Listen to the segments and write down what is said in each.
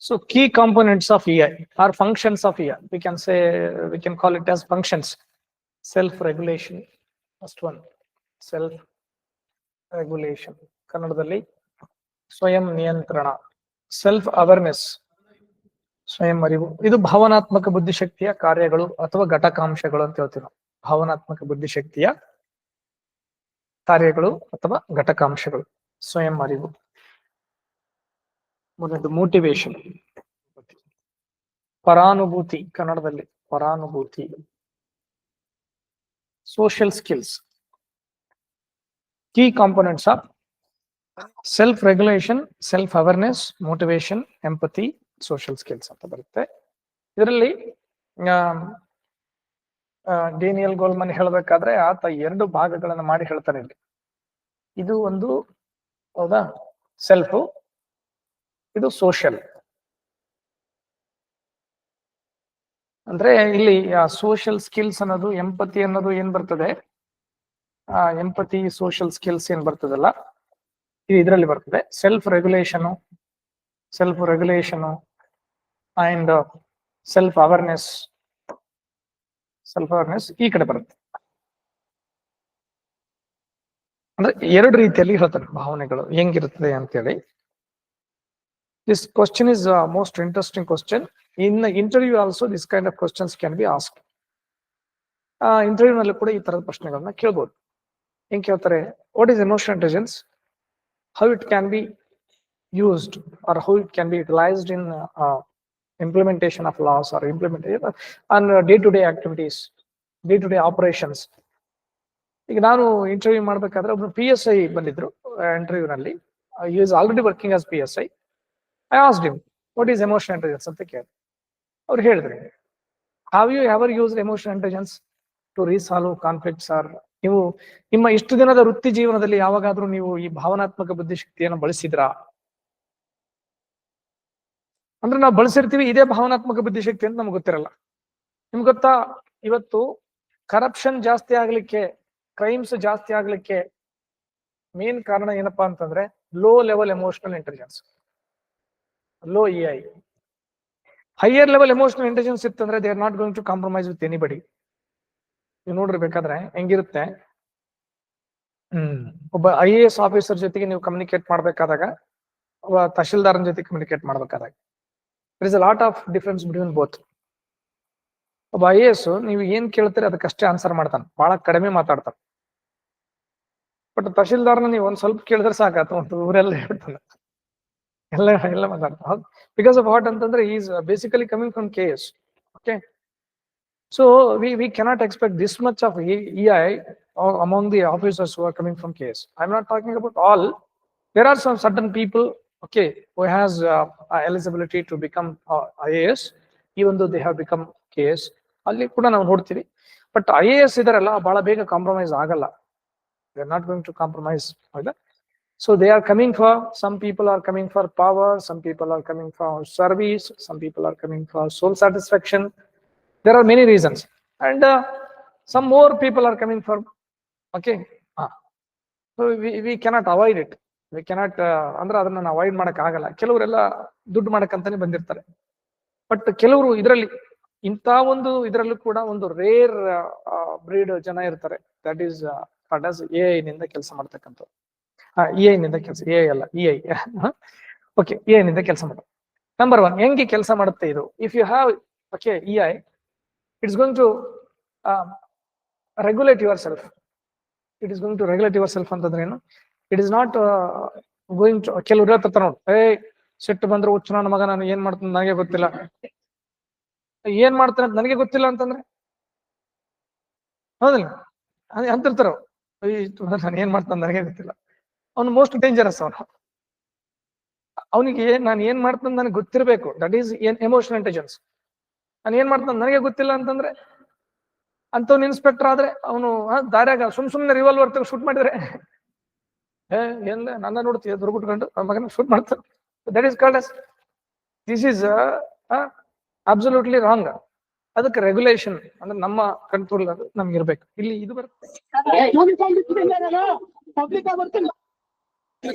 So key components of EI are functions of EI. We can call it as functions. Self-regulation, first one, self-regulation. ಕನ್ನಡದಲ್ಲಿ ಸ್ವಯಂ ನಿಯಂತ್ರಣ, self awareness, ಸ್ವಯಂ ಅರಿವು. ಇದು ಭಾವನಾತ್ಮಕ ಬುದ್ಧಿಶಕ್ತಿಯ ಕಾರ್ಯಗಳು ಅಥವಾ ಘಟಕಾಂಶಗಳು ಅಂತ ಹೇಳ್ತೀವಿ ನಾವು. ಭಾವನಾತ್ಮಕ ಬುದ್ಧಿಶಕ್ತಿಯ ಕಾರ್ಯಗಳು ಅಥವಾ ಘಟಕಾಂಶಗಳು. ಸ್ವಯಂ ಅರಿವು. ಮುಂದೆ ಮೋಟಿವೇಶನ್, ಪರಾನುಭೂತಿ, ಕನ್ನಡದಲ್ಲಿ ಪರಾನುಭೂತಿ. Social skills, key components of self regulation, self awareness, motivation, empathy, social skills ಅಂತ ಬರುತ್ತೆ. ಇದರಲ್ಲಿ ಡೇನಿಯಲ್ ಗೋಲ್ಮನ್ ಹೇಳಬೇಕಾದ್ರೆ ಆತ 2 ಭಾಗಗಳನ್ನು ಮಾಡಿ ಹೇಳ್ತಾನೆ ಇಲ್ಲಿ. ಇದು ಒಂದು ಹೌದಾ ಸೆಲ್ಫ್, ಇದು ಸೋಷಿಯಲ್. ಅಂದ್ರೆ ಇಲ್ಲಿ ಸೋಷಿಯಲ್ ಸ್ಕಿಲ್ಸ್ ಅನ್ನೋದು, ಎಂಪತಿ ಅನ್ನೋದು ಏನ್ ಬರ್ತದೆ, ಎಂಪತಿ ಸೋಷಿಯಲ್ ಸ್ಕಿಲ್ಸ್ ಏನ್ ಬರ್ತದಲ್ಲ, ಇದು ಇದರಲ್ಲಿ ಬರ್ತದೆ. Self regulation and self awareness ಈ ಕಡೆ ಬರುತ್ತೆ. ಅಂದ್ರೆ 2 ರೀತಿಯಲ್ಲಿ ಹೇಳ್ತಾರೆ ಭಾವನೆಗಳು ಹೆಂಗಿರ್ತದೆ ಅಂತೇಳಿ. This question is most interesting question. In the interview also this kind of questions can be asked. Interview ನಲ್ಲಿ ಕೂಡ ಈ ತರದ ಪ್ರಶ್ನೆಗಳನ್ನ ಕೇಳಬಹುದು. ಹೆಂಗ್ ಕೇಳ್ತಾರೆ, what is emotional intelligence, how it can be used or how it can be utilized in implementation of laws or implementation on day-to-day activities, day-to-day operations. ಈಗ ನಾನು ಇಂಟರ್ವ್ಯೂ ಮಾಡ್ಬೇಕಾದ್ರೆ ಒಬ್ರು PSI ಬಂದಿದ್ರು ಇಂಟರ್ವ್ಯೂ ನಲ್ಲಿ. he is already working as PSI. I asked him, what is emotional intelligence ಅಂತ ಕೇಳಿ. ಅವ್ರು ಹೇಳಿದ್ರು, have you ever used emotional intelligence to resolve conflicts? or ನೀವು ನಿಮ್ಮ ಇಷ್ಟು ದಿನದ ವೃತ್ತಿ ಜೀವನದಲ್ಲಿ ಯಾವಾಗಾದ್ರೂ ನೀವು ಈ ಭಾವನಾತ್ಮಕ ಬುದ್ಧಿಶಕ್ತಿಯನ್ನು ಬಳಸಿದ್ರಾ? ಅಂದ್ರೆ ನಾವು ಬಳಸಿರ್ತೀವಿ ಇದೇ ಭಾವನಾತ್ಮಕ ಬುದ್ಧಿಶಕ್ತಿ ಅಂತ ನಮ್ಗೆ ಗೊತ್ತಿರಲ್ಲ. ನಿಮ್ಗೆ ಗೊತ್ತಾ, ಇವತ್ತು ಕರಪ್ಷನ್ ಜಾಸ್ತಿ ಆಗ್ಲಿಕ್ಕೆ, ಕ್ರೈಮ್ಸ್ ಜಾಸ್ತಿ ಆಗ್ಲಿಕ್ಕೆ ಮೇನ್ ಕಾರಣ ಏನಪ್ಪಾ ಅಂತಂದ್ರೆ low level emotional intelligence, low EI. Higher level emotional intelligence ಇತ್ತಂದ್ರೆ they are not going to compromise with anybody. ನೀವು ನೋಡ್ರಿ ಬೇಕಾದ್ರೆ ಹೆಂಗಿರುತ್ತೆ, ಒಬ್ಬ IAS ಆಫೀಸರ್ ಜೊತೆಗೆ ನೀವು ಕಮ್ಯುನಿಕೇಟ್ ಮಾಡ್ಬೇಕಾದಾಗ, ಒಬ್ಬ ತಹಶೀಲ್ದಾರನ ಜೊತೆ communicate ಮಾಡ್ಬೇಕಾದಾಗ there is a lot of difference between both. ಒಬ್ಬ IAS ನೀವು ಏನ್ ಕೇಳ್ತೀರಿ ಅದಕ್ಕಷ್ಟೇ ಆನ್ಸರ್ ಮಾಡ್ತಾನೆ, ಬಹಳ ಕಡಿಮೆ ಮಾತಾಡ್ತಾನೆ. ಬಟ್ ತಹಶೀಲ್ದಾರ್ನ ನೀವು ಒಂದ್ ಸ್ವಲ್ಪ ಕೇಳಿದ್ರೆ ಸಾಕಾತು, ಒಂದು ಊರೆಲ್ಲ ಹೇಳ್ತಾನೆ, ಎಲ್ಲ ಮಾತಾಡ್ತಾನೆ. ಬಿಕಾಸ್ ಆಫ್ ವಾಟ್ ಅಂತಂದ್ರೆ is basically coming from KS. Okay, so we cannot expect this much of EI among the officers who are coming from KS. I'm not talking about all. There are some certain people, okay, who has eligibility to become IAS even though they have become KS. ಅಲ್ಲಿ ಕೂಡ ನಾವು ನೋಡ್ತೀವಿ. But IAS ಇದರಲ್ಲ ಬಹಳ ಬೇಗ compromise ಆಗಲ್ಲ. They are not going to compromise. So they are coming for, some people are coming for power, some people are coming for service, some people are coming for soul satisfaction. There are many reasons, and some more people are coming for, okay, so we cannot avoid it. We cannot ಅಂದ್ರೆ ಅದನ್ನ avoid ಮಾಡಕ್ ಆಗಲ್ಲ. ಕೆಲವರೆಲ್ಲ ದುಡ್ಡು ಮಾಡಕ್ಕಂತಾನೆ ಬಂದಿರ್ತಾರೆ. But ಕೆಲವರು ಇದರಲ್ಲಿ ಇಂಥ ಒಂದು ಇದರಲ್ಲೂ ಕೂಡ ಒಂದು ರೇರ್ ಬ್ರೀಡ್ ಜನ ಇರ್ತಾರೆ. That is called as AI ನಿಂದ ಕೆಲಸ ಮಾಡ್ತಕ್ಕಂಥದ್ದು. EI ನಿಂದ ಕೆಲಸ, AI ಅಲ್ಲ, EI. ಓಕೆ, EI ನಿಂದ ಕೆಲಸ ಮಾಡೋದು. ನಂಬರ್ 1 ಹೆಂಗೆ ಕೆಲಸ ಮಾಡುತ್ತೆ ಇದು? If you have okay EI, it's going to regulate yourself. It is going to regulate yourself ಅಂತಂದ್ರೆ ಏನು? It is not going to, ಕೆಲವರು ಹೇಳ್ತಾರೆ ನೋಡಿ, ಸಿಟ್ಟು ಬಂದ್ರೆ ಹುಚ್ಚು ನನ್ನ ಮಗ, ನಾನು ಏನ್ ಮಾಡ್ತೀನಿ ನನಗೆ ಗೊತ್ತಿಲ್ಲ, ಏನ್ ಮಾಡ್ತಾನೆ ಅಂತ ನನಗೆ ಗೊತ್ತಿಲ್ಲ ಅಂತಂದ್ರೆ ಹೌದಿಲ್ಲ ಅಂತಿರ್ತಾರ. ನಾನು ಏನ್ ಮಾಡ್ತಾನೆ ನನಗೆ ಗೊತ್ತಿಲ್ಲ, ಅವನು ಮೋಸ್ಟ್ ಡೇಂಜರಸ್. ಅವನಿಗೆ ನಾನು ಏನ್ ಮಾಡ್ತಾನೆ ನನಗೆ ಗೊತ್ತಿರ್ಬೇಕು. That is emotional intelligence. ನಾನು ಏನ್ ಮಾಡ್ತಾನೆ ನನಗೆ ಗೊತ್ತಿಲ್ಲ ಅಂತಂದ್ರೆ, ಅಂತವ್ನು ಇನ್ಸ್ಪೆಕ್ಟರ್ ಆದ್ರೆ ಅವನು ದಾರ್ಯಾಗ ಸುಮ್ನೆ ರಿವಾಲ್ವರ್ ತೆಗೆದು ಶೂಟ್ ಮಾಡಿದ್ರೆ ಎಲ್ಲ ನನ್ನ ನೋಡ್ತೀವಿ ದುರ್ಗುಟ್ಕೊಂಡು ಮಗನ ಶೂಟ್ ಮಾಡ್ತಾರೆ. That is called as, this is absolutely wrong. ಅದಕ್ಕೆ ರೆಗ್ಯುಲೇಷನ್ ಅಂದ್ರೆ ನಮ್ಮ ಕಂಟ್ರೋಲ್ ಅದು ನಮ್ಗೆ ಇರ್ಬೇಕು. ಇಲ್ಲಿ ಇದು ಬರುತ್ತೆ What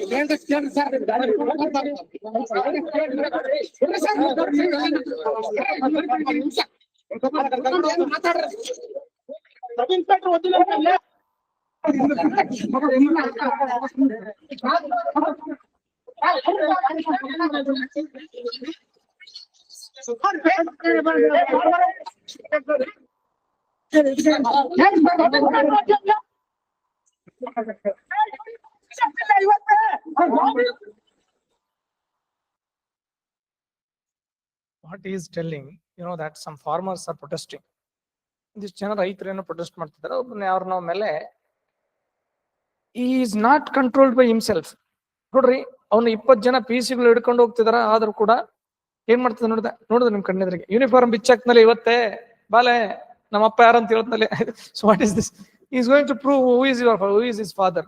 he is telling, that some farmers are protesting. This jana ರೈತರೇನೋ ಪ್ರೊಟೆಸ್ಟ್ ಮಾಡ್ತಿದ್ದಾರೆ. ಒಬ್ಬನ ಯಾರನ್ನೋ ಮೇಲೆ he is not controlled by himself. ನೋಡ್ರಿ, ಅವನು 20 ಜನ ಪಿಸಿಗಳು ಹಿಡ್ಕೊಂಡು ಹೋಗ್ತಿದಾರ, ಆದ್ರೂ ಕೂಡ ಏನ್ ಮಾಡ್ತಿದ್ದ ನೋಡಿದ್ರೆ ನಿಮ್ ಕಣ್ಣೆದ್ರಿಗೆ ಯೂನಿಫಾರ್ಮ್ ಬಿಚ್ಚಾಕ್ನಲ್ಲಿ ಇವತ್ತೇ ಬಾಲೆ ನಮ್ಮಪ್ಪ ಯಾರಂತ ಹೇಳ್ತನಲ್ಲಿ. So what is this? Is going to prove who is his father.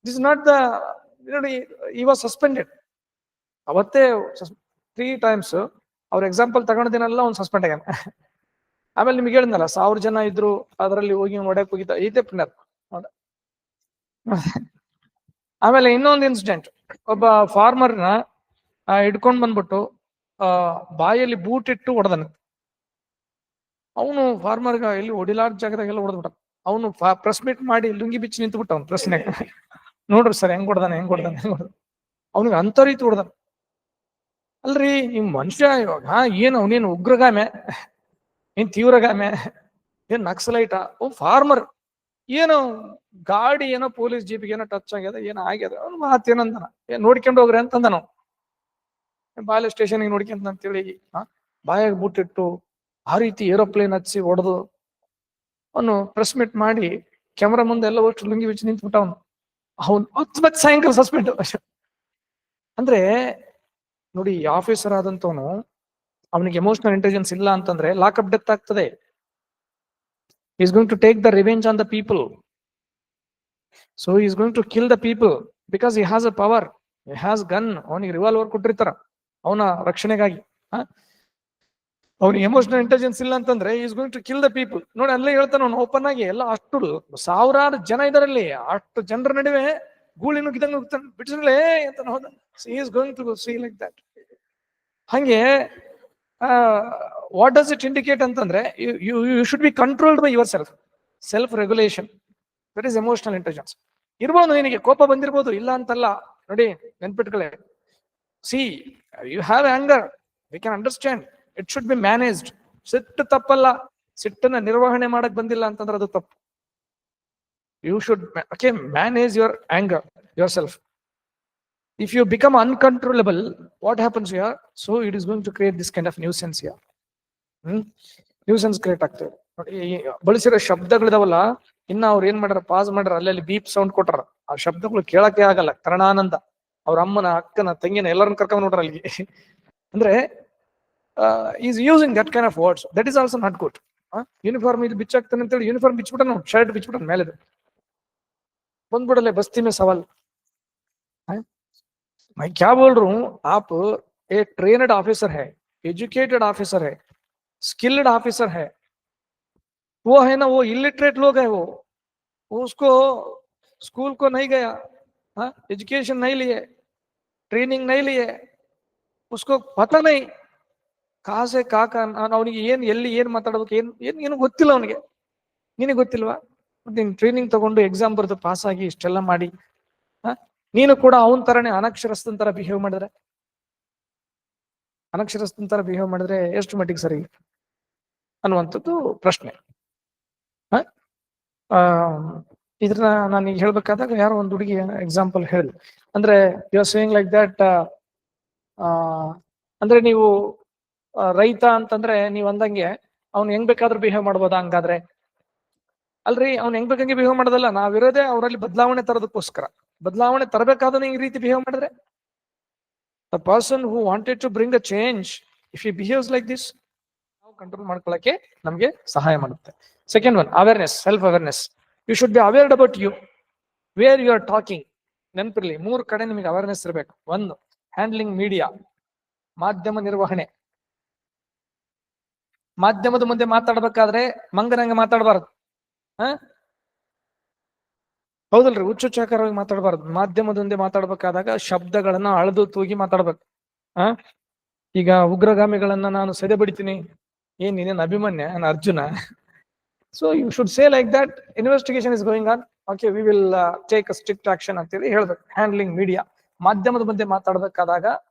This is not the, ನೋಡಿ, ಈ ವಾಸ್ ಸಸ್ಪೆಂಡೆಡ್ ಅವತ್ತೇ 3 times. ಅವ್ರ ಎಕ್ಸಾಂಪಲ್ ತಗೊಂಡದಿನೆಲ್ಲ ಅವ್ನು ಸಸ್ಪೆಂಡ್ ಆಗ್ಯಾನ. ಆಮೇಲೆ ನಿಮ್ಗೆ ಹೇಳಿದ್ನಲ್ಲ 1000 ಜನ ಇದ್ರು, ಅದರಲ್ಲಿ ಹೋಗಿ ಹೊಡ್ಯಕ್ ಹೋಗಿದ್ದ, ಐತೆ ಪುಣ್ಯ. ಆಮೇಲೆ ಇನ್ನೊಂದು ಇನ್ಸಿಡೆಂಟ್, ಒಬ್ಬ ಫಾರ್ಮರ್ನ ಹಿಡ್ಕೊಂಡ್ ಬಂದ್ಬಿಟ್ಟು ಬಾಯಲ್ಲಿ ಬೂಟ್ ಇಟ್ಟು ಹೊಡೆದನ. ಅವನು ಫಾರ್ಮರ್ಗ ಎಲ್ಲಿ ಹೊಡಿಲಾರ್ದ ಜಾಗದಾಗೆಲ್ಲ ಹೊಡೆದ್ಬಿಟ್ಟ. ಅವನು ಪ್ರೆಸ್ ಮೀಟ್ ಮಾಡಿ ಲುಂಗಿ ಬಿಚ್ಚಿ ನಿಂತುಬಿಟ್ಟ. ಅವ್ನು ಪ್ರೆಸ್ನಾಗ ನೋಡ್ರಿ ಸರ್ ಹೆಂಗ್ ಹೊಡ್ದಾನೆ. ಅವನಿಗೆ ಅಂತ ರೀತಿ ಹೊಡ್ದಾನ. ಅಲ್ರಿ, ನಿಮ್ ಮನುಷ್ಯ ಇವಾಗ ಏನು ಅವನೇನು ಉಗ್ರಗಾಮೆ, ಏನ್ ತೀವ್ರಗಾಮೆ, ಏನ್ ನಕ್ಸಲೈಟ? ಫಾರ್ಮರ್ ಏನೋ ಗಾಡಿ ಏನೋ ಪೊಲೀಸ್ ಜೀಪಿಗೆ ಏನೋ ಟಚ್ ಆಗ್ಯದ, ಏನೋ ಆಗ್ಯದ. ಅವ್ನು ಮಾತೇನಂದನ, ನೋಡ್ಕೊಂಡು ಹೋಗ್ರಿ ಅಂತಂದ. ನಾವು ಬಾಲೆ ಸ್ಟೇಷನ್ಗೆ ನೋಡ್ಕೊಂತ ಅಂತೇಳಿ ಬಾಯಾಗ ಬುಟ್ಟಿಟ್ಟು ಆ ರೀತಿ ಏರೋಪ್ಲೇನ್ ಹಚ್ಚಿ ಹೊಡೆದು ಅವನು ಪ್ರೆಸ್ ಮೀಟ್ ಮಾಡಿ ಕ್ಯಾಮ್ರಾ ಮುಂದೆ ಎಲ್ಲ ಒಟ್ಟು ಲುಂಗಿ ಬಿಚ್ಚಿ ನಿಂತ್ಬಿಟ್ಟ. ಅವನು ಮತ್ತೆ ಸಾಯಂಕಾಲ ಸಸ್ಪೆಂಡ್. ಅಂದ್ರೆ ನೋಡಿ, ಆಫೀಸರ್ ಆದಂತವನು ಅವನಿಗೆ ಎಮೋಷನಲ್ ಇಂಟೆಲಿಜೆನ್ಸ್ ಇಲ್ಲ ಅಂತಂದ್ರೆ ಲಾಕಪ್ ಡೆತ್ ಆಗ್ತದೆ. Is going to take the revenge on the people. So is going to kill the people because he has a power, he has gun. ಅವನಿಗೆ ರಿವಾಲ್ವರ್ ಕೊಟ್ಟಿರ್ತಾರ ಅವನ ರಕ್ಷಣೆಗಾಗಿ. ಅವ್ನಿಗೆ ಎಮೋಷನಲ್ ಇಂಟೆಲಿಜೆನ್ಸ್ ಇಲ್ಲ ಅಂತಂದ್ರೆ is going to kill the people. ನೋಡಿ, ಅಲ್ಲೇ ಹೇಳ್ತಾನ ಅವನು ಓಪನ್ ಆಗಿ. ಎಲ್ಲ ಅಷ್ಟು ಸಾವಿರಾರು ಜನ ಇದರಲ್ಲಿ, ಅಷ್ಟು ಜನರ ನಡುವೆ ಗೂಳಿ ನುಗ್ಗಿದಂಗ ಹೋಗ್ತಾನೆ, ಬಿಡಿಸಲೇ ಅಂತ ಹೋದ. Is going to see like that. ಹಂಗೆ ವಾಟ್ ಡಸ್ ಇಟ್ ಇಂಡಿಕೇಟ್ ಅಂತಂದ್ರೆ you should be controlled by your self regulation. That is emotional intelligence. ಇರ್ಬೋದು, ನಿನಗೆ ಕೋಪ ಬಂದಿರ್ಬೋದು, ಇಲ್ಲ ಅಂತಲ್ಲ. ನೋಡಿ, ನೆನ್ಪಿಟ್ಕೊಳ್ಳಿ. See, you have anger, we can understand. It should be managed. ಸಿಟ್ಟು ತಪ್ಪಲ್ಲ, ಸಿಟ್ಟನ್ನ ನಿರ್ವಹಣೆ ಮಾಡಕ್ ಬಂದಿಲ್ಲ ಅಂತಂದ್ರೆ ಅದು ತಪ್ಪು. You should manage your anger yourself. If you become uncontrollable, what happens here? So it is going to create this kind of nuisance here. Nuisance create ಆಗ್ತದೆ. ನೋಡಿ, ಬಳಸಿರೋ ಶಬ್ದಗಳಿದಾವಲ್ಲ, ಇನ್ನ ಅವ್ರು ಏನ್ ಮಾಡ್ಯಾರ, ಪಾಸ್ ಮಾಡ್ಯಾರ, ಅಲ್ಲಲ್ಲಿ ಬೀಪ್ ಸೌಂಡ್ ಕೊಟ್ಟಾರ. ಆ ಶಬ್ದಗಳು ಕೇಳಕ್ಕೆ ಆಗಲ್ಲ. ಕರ್ಣಾನಂದ ಅವ್ರ ಅಮ್ಮನ, ಅಕ್ಕನ, ತಂಗಿನ ಎಲ್ಲರನ್ನ ಕರ್ಕೊಂಡ್ ನೋಡ್ರ ಅಲ್ಲಿಗೆ. ಅಂದ್ರೆ is using that kind of words. That is also not good. Uniform ಇದು ಬಿಚ್ಚಾಕ್ತಾನೆ ಅಂತೇಳಿ ಯೂನಿಫಾರ್ಮ್ ಬಿಚ್ಬಿಟ್ಟ, ಶರ್ಟ್ ಬಿಚ್ಬಿಟ್ಟ ಮೇಲೆ ಬಂದ್ಬಿಡಲೆ ಬಸ್ತಿ ಮೇ ಸವಾಲ್. मैं क्या बोल रहा हूँ, आप एक ट्रेनड ऑफिसर है, एजुकेटेड ऑफिसर है, स्किल्ड ऑफिसर है. वो है ना, वो इलिटरेट लोग है, वो उसको स्कूल को नहीं गया, एजुकेशन नहीं लिए, ट्रेनिंग नहीं लिए, उसको पता नहीं कहाँ से कहाँ ಅವನಿಗೆ ಏನ್ ಎಲ್ಲಿ ಏನ್ ಮಾತಾಡ್ಬೇಕು ಏನು ಗೊತ್ತಿಲ್ಲ ಅವನಿಗೆ. ನಿನಗೆ ಗೊತ್ತಿಲ್ವಾ? ನೀನು ಟ್ರೈನಿಂಗ್ ತಗೊಂಡು ಎಕ್ಸಾಮ್ ಬರೆದು ಪಾಸ್ ಆಗಿ ಇಷ್ಟೆಲ್ಲ ಮಾಡಿ ನೀನು ಕೂಡ ಅವನ ತರನೇ ಅನಕ್ಷರಸ್ಥನ ತರ ಬಿಹೇವ್ ಮಾಡಿದ್ರೆ ಎಷ್ಟು ಮಟ್ಟಿಗೆ ಸರಿ ಅನ್ನುವಂಥದ್ದು ಪ್ರಶ್ನೆ. ಇದನ್ನ ನಾನು ಈಗ ಹೇಳ್ಬೇಕಾದಾಗ ಯಾರೋ ಒಂದು ಹುಡುಗಿ ಎಕ್ಸಾಂಪಲ್ ಹೇಳಿ, ಅಂದ್ರೆ you are saying like that. ಅಂದ್ರೆ ನೀವು ರೈತ ಅಂತಂದ್ರೆ ನೀವ್ ಅಂದಂಗೆ ಅವ್ನು ಹೆಂಗ್ ಬೇಕಾದ್ರೂ ಬಿಹೇವ್ ಮಾಡ್ಬೋದಾ? ಹಂಗಾದ್ರೆ ಅಲ್ರಿ, ಅವ್ನು ಹೆಂಗ್ ಬೇಕಂಗೆ ಬಿಹೇವ್ ಮಾಡೋದಲ್ಲ. ನಾವಿರೋದೇ ಅವರಲ್ಲಿ ಬದಲಾವಣೆ ತರೋದಕ್ಕೋಸ್ಕರ. ಬದಲಾವಣೆ ತರಬೇಕಾದ್ರೆ ಈ ರೀತಿ ಬಿಹೇವ್ ಮಾಡಿದ್ರೆ, a person who wanted to bring a change, if he behaves like this, ನಾವು ಕಂಟ್ರೋಲ್ ಮಾಡ್ಕೊಳ್ಳಕ್ಕೆ ನಮ್ಗೆ ಸಹಾಯ ಮಾಡುತ್ತೆ. Second one, awareness, self awareness. You should be awared about you, where you are talking. ನೆನಪಿರ್ಲಿ, 3 ಕಡೆ ನಿಮಗೆ ಅವೇರ್ನೆಸ್ ಇರಬೇಕು. 1, ಹ್ಯಾಂಡ್ಲಿಂಗ್ ಮೀಡಿಯಾ, ಮಾಧ್ಯಮ ನಿರ್ವಹಣೆ. ಮಾಧ್ಯಮದ ಮುಂದೆ ಮಾತಾಡ್ಬೇಕಾದ್ರೆ ಮಂಗನಂಗೆ ಮಾತಾಡಬಾರದು. ಹೌದಲ್ರಿ, ಹುಚ್ಚುಚ್ಚಾಕಾರವಾಗಿ ಮಾತಾಡಬಾರ್ದು. ಮಾಧ್ಯಮದೊಂದೇ ಮಾತಾಡ್ಬೇಕಾದಾಗ ಶಬ್ದಗಳನ್ನ ಅಳೆದು ತೂಗಿ ಮಾತಾಡ್ಬೇಕು. ಈಗ ಉಗ್ರಗಾಮಿಗಳನ್ನ ನಾನು ಸೆದೆ ಬಿಡ್ತೀನಿ, ಏನ್ ನೀನೇನ್ Abhimanyu Arjuna? So you should say like that, investigation is going on, okay we will take a strict action ಅಂತೇಳಿ ಹೇಳ್ಬೇಕು. ಹ್ಯಾಂಡ್ಲಿಂಗ್ ಮೀಡಿಯಾ, ಮಾಧ್ಯಮದ ಮಧ್ಯೆ ಮಾತಾಡ್ಬೇಕಾದಾಗ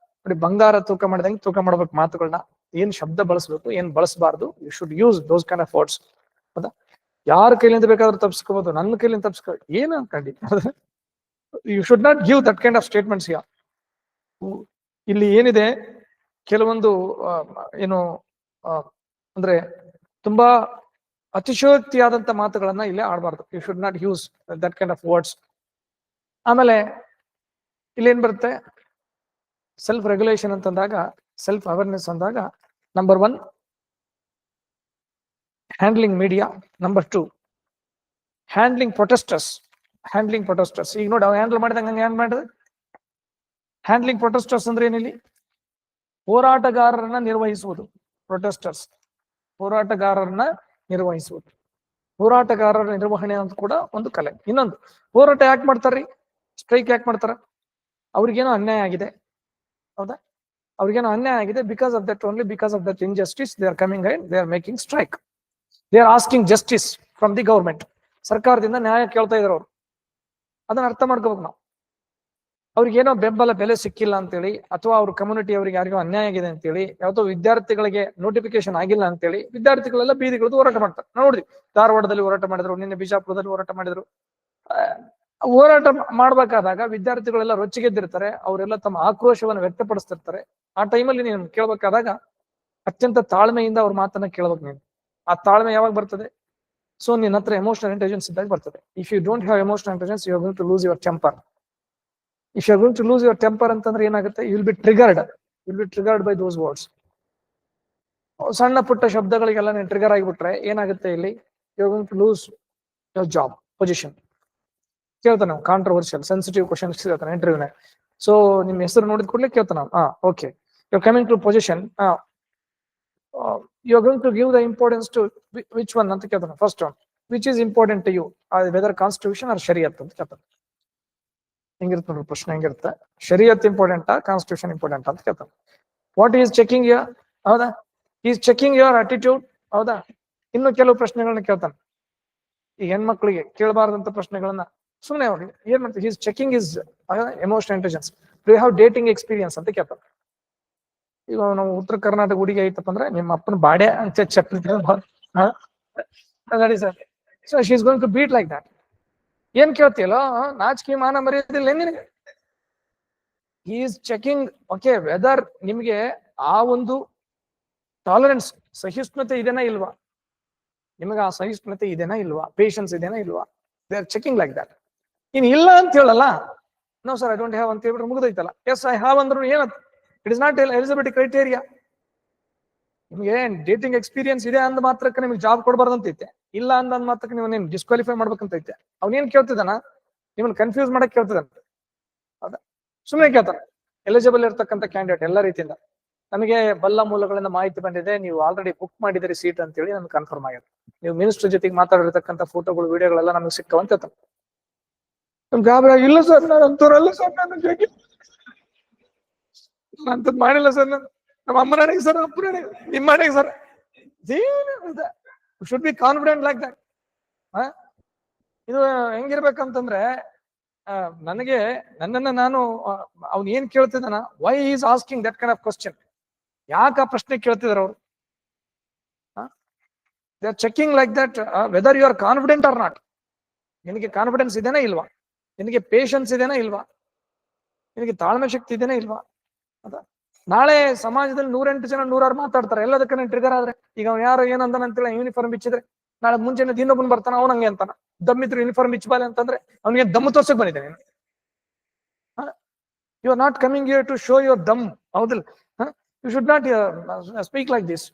ನೋಡಿ, ಬಂಗಾರ ತೂಕ ಮಾಡಿದಂಗೆ ತೂಕ ಮಾಡ್ಬೇಕು ಮಾತುಗಳನ್ನ. ಏನ್ ಶಬ್ದ ಬಳಸಬೇಕು, ಏನ್ ಬಳಸಬಾರ್ದು, you should use those kind of words. ಹೌದಾ? ಯಾರ ಕೈಲಿಂದ ಬೇಕಾದ್ರೂ ತಪ್ಪಿಸ್ಕೋಬಹುದು, ನನ್ನ ಕೈಲಿಂದ ತಪ್ಪಿಸ್ಕೋ ಏನು ಅನ್ಕೊಂಡಿ? You should not give that kind of statements. ಇಲ್ಲಿ ಏನಿದೆ, ಕೆಲವೊಂದು ಏನು ಅಂದ್ರೆ ತುಂಬಾ ಅತಿಶಯೋಕ್ತಿಯಾದಂತ ಮಾತುಗಳನ್ನ ಇಲ್ಲೇ ಆಡಬಾರ್ದು. You should not use that kind of words. ಆಮೇಲೆ ಇಲ್ಲೇನ್ ಬರುತ್ತೆ, ಸೆಲ್ಫ್ ರೆಗ್ಯುಲೇಷನ್ ಅಂತಂದಾಗ, ಸೆಲ್ಫ್ ಅವೇರ್ನೆಸ್ ಅಂದಾಗ, number 1 handling media, number 2 handling protesters. Handling protesters, ಈಗ ನೋಡಿ, ಅವ್ ಹ್ಯಾಂಡಲ್ ಮಾಡಿದಂಗ ಹಂಗೆ ಹ್ಯಾಂಡ್ ಮಾಡಿದ್ರೆ. ಹ್ಯಾಂಡ್ಲಿಂಗ್ ಪ್ರೊಟೆಸ್ಟರ್ಸ್ ಅಂದ್ರೆ ಏನಿಲ್ಲಿ? ಹೋರಾಟಗಾರರನ್ನ ನಿರ್ವಹಿಸುವುದು. ಪ್ರೊಟೆಸ್ಟರ್ಸ್ ಹೋರಾಟಗಾರರನ್ನ ನಿರ್ವಹಿಸುವುದು. ಹೋರಾಟಗಾರರ ನಿರ್ವಹಣೆ ಅಂತ ಕೂಡ ಒಂದು ಕಲೆ. ಇನ್ನೊಂದು, ಹೋರಾಟ ಯಾಕೆ ಮಾಡ್ತಾರ್ರಿ, ಸ್ಟ್ರೈಕ್ ಯಾಕೆ ಮಾಡ್ತಾರ? ಅವ್ರಿಗೇನೋ ಅನ್ಯಾಯ ಆಗಿದೆ, ಹೌದಾ? ಅವ್ರಿಗೇನೋ ಅನ್ಯಾಯ ಆಗಿದೆ, because of that, only because of that injustice they are coming and they are making strike. They are asking justice from the government. ಸರ್ಕಾರದಿಂದ ನ್ಯಾಯ ಕೇಳ್ತಾ ಇದ್ರು ಅವ್ರು. ಅದನ್ನ ಅರ್ಥ ಮಾಡ್ಕೋಬೇಕು ನಾವು. ಅವ್ರಿಗೇನೋ ಬೆಂಬಲ ಬೆಲೆ ಸಿಕ್ಕಿಲ್ಲ ಅಂತೇಳಿ, ಅಥವಾ ಅವ್ರ ಕಮ್ಯುನಿಟಿ ಅವ್ರಿಗೆ ಯಾರಿಗೋ ಅನ್ಯಾಯ ಆಗಿದೆ ಅಂತೇಳಿ, ಯಾವತ್ತೋ ವಿದ್ಯಾರ್ಥಿಗಳಿಗೆ ನೋಟಿಫಿಕೇಶನ್ ಆಗಿಲ್ಲ ಅಂತೇಳಿ ವಿದ್ಯಾರ್ಥಿಗಳೆಲ್ಲ ಬೀದಿಗಿಳಿದು ಹೋರಾಟ ಮಾಡ್ತಾರೆ. ನಾವು ನೋಡಿದ್ವಿ, ಧಾರವಾಡದಲ್ಲಿ ಹೋರಾಟ ಮಾಡಿದ್ರು, ನಿನ್ನೆ ಬಿಜಾಪುರದಲ್ಲಿ ಹೋರಾಟ ಮಾಡಿದ್ರು. ಹೋರಾಟ ಮಾಡ್ಬೇಕಾದಾಗ ವಿದ್ಯಾರ್ಥಿಗಳೆಲ್ಲ ರೊಚ್ಚಿಗೆದ್ದಿರ್ತಾರೆ, ಅವರೆಲ್ಲ ತಮ್ಮ ಆಕ್ರೋಶವನ್ನು ವ್ಯಕ್ತಪಡಿಸ್ತಿರ್ತಾರೆ. ಆ ಟೈಮಲ್ಲಿ ನೀನು ಕೇಳ್ಬೇಕಾದಾಗ ಅತ್ಯಂತ ತಾಳ್ಮೆಯಿಂದ ಅವ್ರ ಮಾತನ್ನ ಕೇಳ್ಬೇಕು ನೀನು. ಆ ತಾಳ್ಮೆ ಯಾವಾಗ ಬರ್ತದೆ? ಸೊ ನಿನ್ನ ಹತ್ರ ಎಮೋಷನಲ್ ಇಂಟೆಲಿಜೆನ್ಸ್ ಇದ್ದಾಗ ಬರ್ತದೆ. If you don't have emotional intelligence, you are going to lose your temper. If you are going to lose your temper ಅಂತಂದ್ರೆ ಏನಾಗುತ್ತೆ? You will be triggered by those words. ಸಣ್ಣ ಪುಟ್ಟ ಶಬ್ದಗಳಿಗೆಲ್ಲ ನೀನು ಟ್ರಿಗರ್ ಆಗಿಬಿಟ್ರೆ ಏನಾಗುತ್ತೆ ಇಲ್ಲಿ? You are going to lose your job position. ಕೇಳ್ತಾನೆ, ಕಾಂಟ್ರವರ್ಷಿಯಲ್ ಸೆನ್ಸಿಟಿವ್ ಕ್ವಶನ್ಸ್ ಕೇಳ್ತಾನೆ ಇಂಟರ್ವ್ಯೂನ. ಸೊ ನಿಮ್ ಹೆಸರು ನೋಡಿದ ಕೂಡಲೇ ಕೇಳ್ತಾನ, okay you are coming to position, you are going to give the importance to which one ಅಂತ ಕೇಳ್ತಾನೆ. First one, which is important to you, whether constitution or ಶರಿಯತ್ ಅಂತ ಕೇಳ್ತಾನೆ. ಹೆಂಗಿರುತ್ತೆ ನೋಡ್ರಿ ಪ್ರಶ್ನೆ, ಹೆಂಗಿರುತ್ತೆ? ಶರಿಯತ್ ಇಂಪಾರ್ಟೆಂಟಾ, ಕಾನ್ಸ್ಟಿಟ್ಯೂಷನ್ ಇಂಪಾರ್ಟೆಂಟ್ ಅಂತ ಕೇಳ್ತಾನೆ. ವಾಟ್ ಈಸ್ ಚೆಕಿಂಗ್ ಯುವರ್, ಹೌದಾ, ಈಸ್ ಚೆಕಿಂಗ್ ಯುವರ್ ಅಟಿಟ್ಯೂಡ್, ಹೌದಾ? ಇನ್ನು ಕೆಲವು ಪ್ರಶ್ನೆಗಳನ್ನ ಕೇಳ್ತಾನೆ. ಈ ಹೆಣ್ಮಕ್ಳಿಗೆ ಕೇಳಬಾರ್ದಂತ ಪ್ರಶ್ನೆಗಳನ್ನ ಸುಮ್ಮನೆ ಅವ್ರಿಗೆ ಏನ್ ಮಾಡ್ತೀವಿ, is checking is emotional intelligence. Do you have dating experience ಅಂತ ಕೇಳ್ತಾನೆ. ಈಗ ನಾವು ಉತ್ತರ ಕರ್ನಾಟಕ ಹುಡುಗಿ ಐತಪ್ಪ ಅಂದ್ರೆ, ನಿಮ್ಮ ಅಪ್ಪನ ಬಾಡೆ ಅಂತ ನೋಡಿ sir. So she is going to beat like that. ಏನ್ ಕೇಳ್ತೀಯಲ್ಲ, ನಾಚಿಕೆ ಮಾನ ಮರ್ಯಾದಿಲ್ಲ ನಿನಗೆ. He is checking, okay, whether ನಿಮ್ಗೆ ಆ ಒಂದು ಟಾಲರೆನ್ಸ್, ಸಹಿಷ್ಣುತೆ ಇದೆನಾ ಇಲ್ವಾ, ನಿಮಗೆ ಆ ಸಹಿಷ್ಣುತೆ ಇದೆನಾ ಇಲ್ವಾ, ಪೇಷನ್ಸ್ ಇದೆನಾ ಇಲ್ವಾ. They are checking like that. ಇನ್ ಇಲ್ಲ ಅಂತ ಹೇಳಲ್ಲ, no sir I don't have ಅಂತ ಹೇಳ್ಬಿಟ್ರೆ ಮುಗಿದೈತಲ್ಲ. ಎಸ್ ಐ ಹ್ಯಾವ್ ಅಂದ್ರು ಏನತ್, it is not eligibility criteria. ನಿಮ್ಗೆ ಡೇಟಿಂಗ್ ಎಕ್ಸ್ಪೀರಿಯನ್ಸ್ ಇದೆ ಅಂದ ಮಾತ್ರಕ್ಕೆ ನಿಮ್ಗೆ ಜಾಬ್ ಕೊಡಬಾರ್ದಂತೈತೆ, ಇಲ್ಲ ಅಂದ ಮಾತ್ರಕ್ಕೆ ನೀವು ನೀನ್ ಡಿಸ್ಕ್ವಾಲಿಫೈ ಮಾಡ್ಬೇಕಂತೈತೆ. ಅವ್ನೇನ್ ಕೇಳ್ತಿದ್ದಾನ, ನಿಮ್ಮನ್ನ ಕನ್ಫ್ಯೂಸ್ ಮಾಡಕ್ ಕೇಳ್ತಿದ್ದಾನೆ. ಹೌದಾ? ಸುಮ್ಮನೆ ಕೇಳ್ತಾನೆ. ಎಲಿಜಿಬಲ್ ಇರ್ತಕ್ಕಂಥ ಕ್ಯಾಂಡಿಡೇಟ್ ಎಲ್ಲ ರೀತಿಯಿಂದ, ನಮಗೆ ಬಲ್ಲ ಮೂಲಗಳಿಂದ ಮಾಹಿತಿ ಬಂದಿದೆ, ನೀವು ಆಲ್ರೆಡಿ ಬುಕ್ ಮಾಡಿದಿರಿ ಸೀಟ್ ಅಂತ ಹೇಳಿ ನಮ್ಗೆ ಕನ್ಫರ್ಮ್ ಆಗಿದೆ. ನೀವು ಮಿನಿಸ್ಟರ್ ಜೊತೆಗೆ ಮಾತಾಡಿರ್ತಕ್ಕಂಥ ಫೋಟೋಗಳು, ವಿಡಿಯೋಗಳೆಲ್ಲ ನಮಗೆ ಸಿಕ್ಕವಂತ ಹೇಳ್ತಾನೆ. ಗಾಬರಿ, ಇಲ್ಲ ಸರ್ ನಾನು ಅಂತವ್ರಲ್ಲ ಸರ್, ನಾನು ಅಂತದ್ ಮಾಡಿಲ್ಲ ಸರ್, ನಾನು ನಮ್ಮ ಅಮ್ಮನಿಗೆ ಸರ್, ಅಪ್ಪನಿಗೆ, ನಿಮ್ಮ ಮನೆಗೆ sir. Should be confident like that. ಇದು ಹೆಂಗಿರ್ಬೇಕಂತಂದ್ರೆ, ನನಗೆ ನನ್ನನ್ನ ನಾನು, ಅವ್ನು ಏನ್ ಕೇಳ್ತಿದ್ದಾನ, why is asking that kind of question, ಯಾಕೆ ಆ ಪ್ರಶ್ನೆ ಕೇಳ್ತಿದಾರ ಅವರು? They are checking like that whether you are confident or not. ನಿನಗೆ ಕಾನ್ಫಿಡೆನ್ಸ್ ಇದೆನಾ ಇಲ್ವಾ, ನಿನಗೆ ಪೇಷನ್ಸ್ ಇದೆನಾ ಇಲ್ವಾ, ನಿನಗೆ ತಾಳ್ಮೆ ಶಕ್ತಿ ಇದೆನಾ ಇಲ್ವಾ. ಅದ ನಾಳೆ ಸಮಾಜದಲ್ಲಿ 108 ಜನ 106 ಮಾತಾಡ್ತಾರೆ, ಎಲ್ಲದಕ್ಕೆ ನೀನು ಟ್ರಿಗರ್ ಆದ್ರೆ. ಈಗ ಅವ್ನು ಯಾರು ಏನಂತಾನ ಅಂತೇಳಿ ಯೂನಿಫಾರ್ಮ್ ಬಿಚ್ಚಿದ್ರೆ, ನಾಳೆ ಮುಂಚೆನೆ ಇನ್ನೊಬ್ಬನ್ ಬರ್ತಾನ, ಅವನಂಗೆ ಅಂತಾನ, ದಮ್ಮಿದ್ರು ಯೂನಿಫಾರ್ಮ್ ಬಿಚ್ಚಬಾಲೆ ಅಂತಂದ್ರೆ ಅವ್ನಿಗೆ ದಮ್ಮು ತೋರ್ಸಕ್ ಬಂದಿದೆ ನೀನು. You are not coming here to show your ದಮ್, ಹೌದಿಲ್ಲ? You should not speak like this.